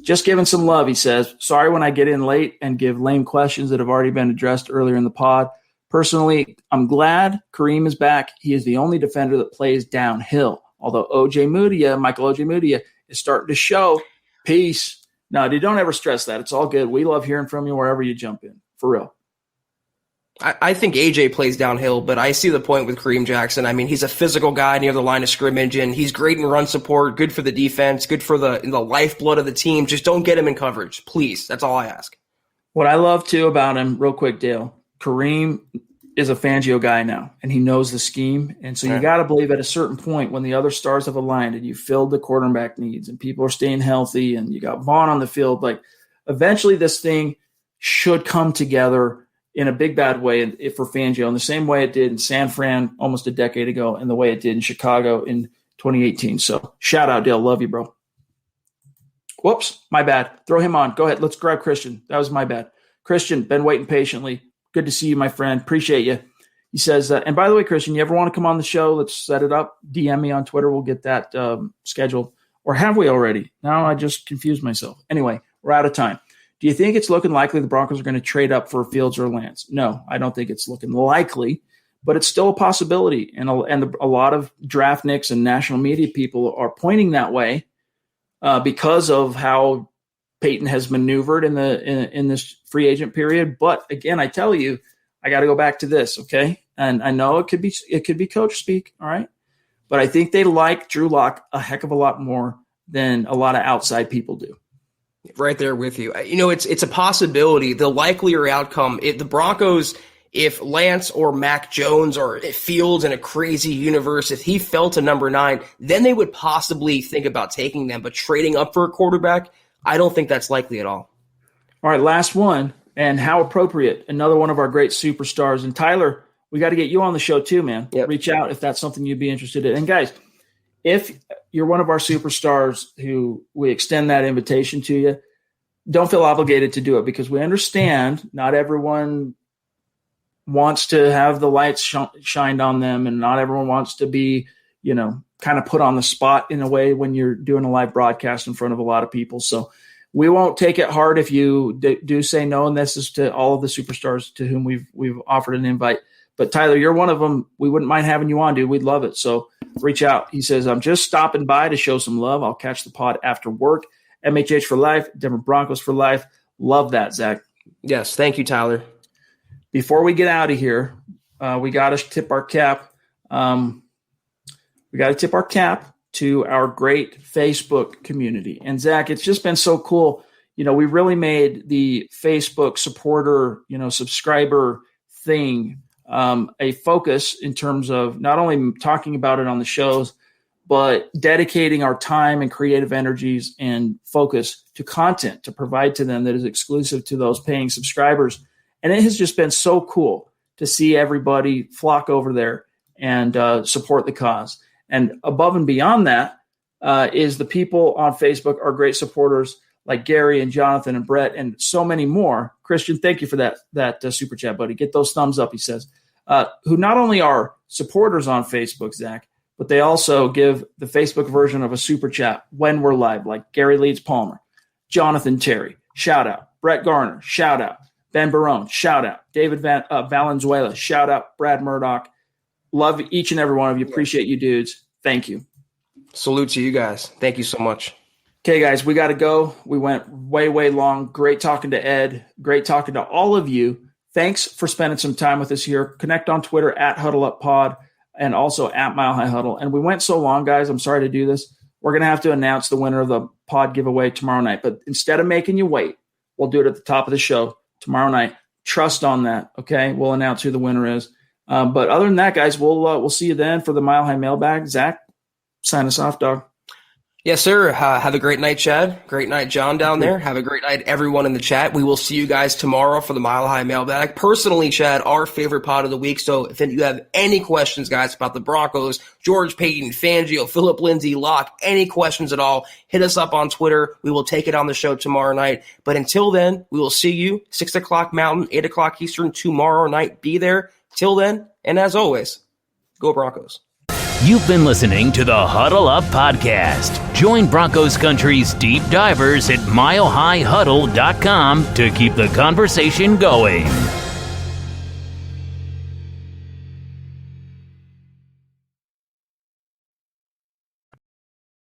Just giving some love, he says. Sorry when I get in late and give lame questions that have already been addressed earlier in the pod. Personally, I'm glad Kareem is back. He is the only defender that plays downhill. Although Michael O.J. Mudia is starting to show. Peace. No, dude, don't ever stress that. It's all good. We love hearing from you wherever you jump in. For real. I think AJ plays downhill, but I see the point with Kareem Jackson. I mean, he's a physical guy near the line of scrimmage, and he's great in run support, good for the defense, good for the lifeblood of the team. Just don't get him in coverage, please. That's all I ask. What I love, too, about him, real quick, Dale, Kareem is a Fangio guy now, and he knows the scheme. And so you got to believe at a certain point when the other stars have aligned and you filled the quarterback needs and people are staying healthy and you got Vaughn on the field, like eventually this thing should come together in a big bad way for Fangio in the same way it did in San Fran almost a decade ago and the way it did in Chicago in 2018. So shout out, Dale. Love you, bro. Whoops, my bad. Throw him on. Go ahead. Let's grab Christian. That was my bad. Christian, been waiting patiently. Good to see you, my friend. Appreciate you. He says, and by the way, Christian, you ever want to come on the show? Let's set it up. DM me on Twitter. We'll get that scheduled. Or have we already? No, I just confused myself. Anyway, we're out of time. Do you think it's looking likely the Broncos are going to trade up for Fields or Lance? No, I don't think it's looking likely, but it's still a possibility. And a lot of draft nicks and national media people are pointing that way because of how Peyton has maneuvered in this free agent period. But again, I tell you, I got to go back to this, okay? And I know it could be coach speak, all right? But I think they like Drew Lock a heck of a lot more than a lot of outside people do. Right there with you. You know, it's a possibility. The likelier outcome, the Broncos, if Lance or Mac Jones or Fields in a crazy universe, if he fell to number 9, then they would possibly think about taking them. But trading up for a quarterback, I don't think that's likely at all. All right, last one, and how appropriate. Another one of our great superstars. And Tyler, we got to get you on the show too, man. Yep. Reach out if that's something you'd be interested in. And guys, if you're one of our superstars who we extend that invitation to you, don't feel obligated to do it because we understand not everyone wants to have the lights shined on them and not everyone wants to be, kind of put on the spot in a way when you're doing a live broadcast in front of a lot of people. So we won't take it hard if you do say no, and this is to all of the superstars to whom we've offered an invite. But Tyler, you're one of them. We wouldn't mind having you on, dude. We'd love it. So reach out. He says, I'm just stopping by to show some love. I'll catch the pod after work. MHH for life, Denver Broncos for life. Love that, Zach. Yes, thank you, Tyler. Before we get out of here, we got to tip our cap. We got to tip our cap to our great Facebook community. And Zach, it's just been so cool. We really made the Facebook supporter, subscriber thing a focus in terms of not only talking about it on the shows, but dedicating our time and creative energies and focus to content to provide to them that is exclusive to those paying subscribers. And it has just been so cool to see everybody flock over there and support the cause. And above and beyond that is the people on Facebook are great supporters like Gary and Jonathan and Brett and so many more. Christian, thank you for that super chat, buddy. Get those thumbs up, he says, who not only are supporters on Facebook, Zach, but they also give the Facebook version of a super chat when we're live, like Gary Leeds Palmer, Jonathan Terry, shout out, Brett Garner, shout out, Ben Barone, shout out, David Valenzuela, shout out, Brad Murdoch. Love each and every one of you. Appreciate you dudes. Thank you. Salute to you guys. Thank you so much. Okay, guys, we got to go. We went way, way long. Great talking to Ed. Great talking to all of you. Thanks for spending some time with us here. Connect on Twitter at HuddleUpPod and also at Mile High Huddle. And we went so long, guys. I'm sorry to do this. We're going to have to announce the winner of the pod giveaway tomorrow night. But instead of making you wait, we'll do it at the top of the show tomorrow night. Trust on that, okay? We'll announce who the winner is. But other than that, guys, we'll see you then for the Mile High Mailbag. Zach, sign us off, dog. Yes, sir. Have a great night, Chad. Great night, John, down there. Have a great night, everyone in the chat. We will see you guys tomorrow for the Mile High Mailbag. Personally, Chad, our favorite pod of the week. So if you have any questions, guys, about the Broncos, George Payton, Fangio, Philip Lindsay, Locke, any questions at all, hit us up on Twitter. We will take it on the show tomorrow night. But until then, we will see you 6 o'clock Mountain, 8 o'clock Eastern tomorrow night. Be there. Till then, and as always, go Broncos. You've been listening to the Huddle Up Podcast. Join Broncos Country's deep divers at milehighhuddle.com to keep the conversation going.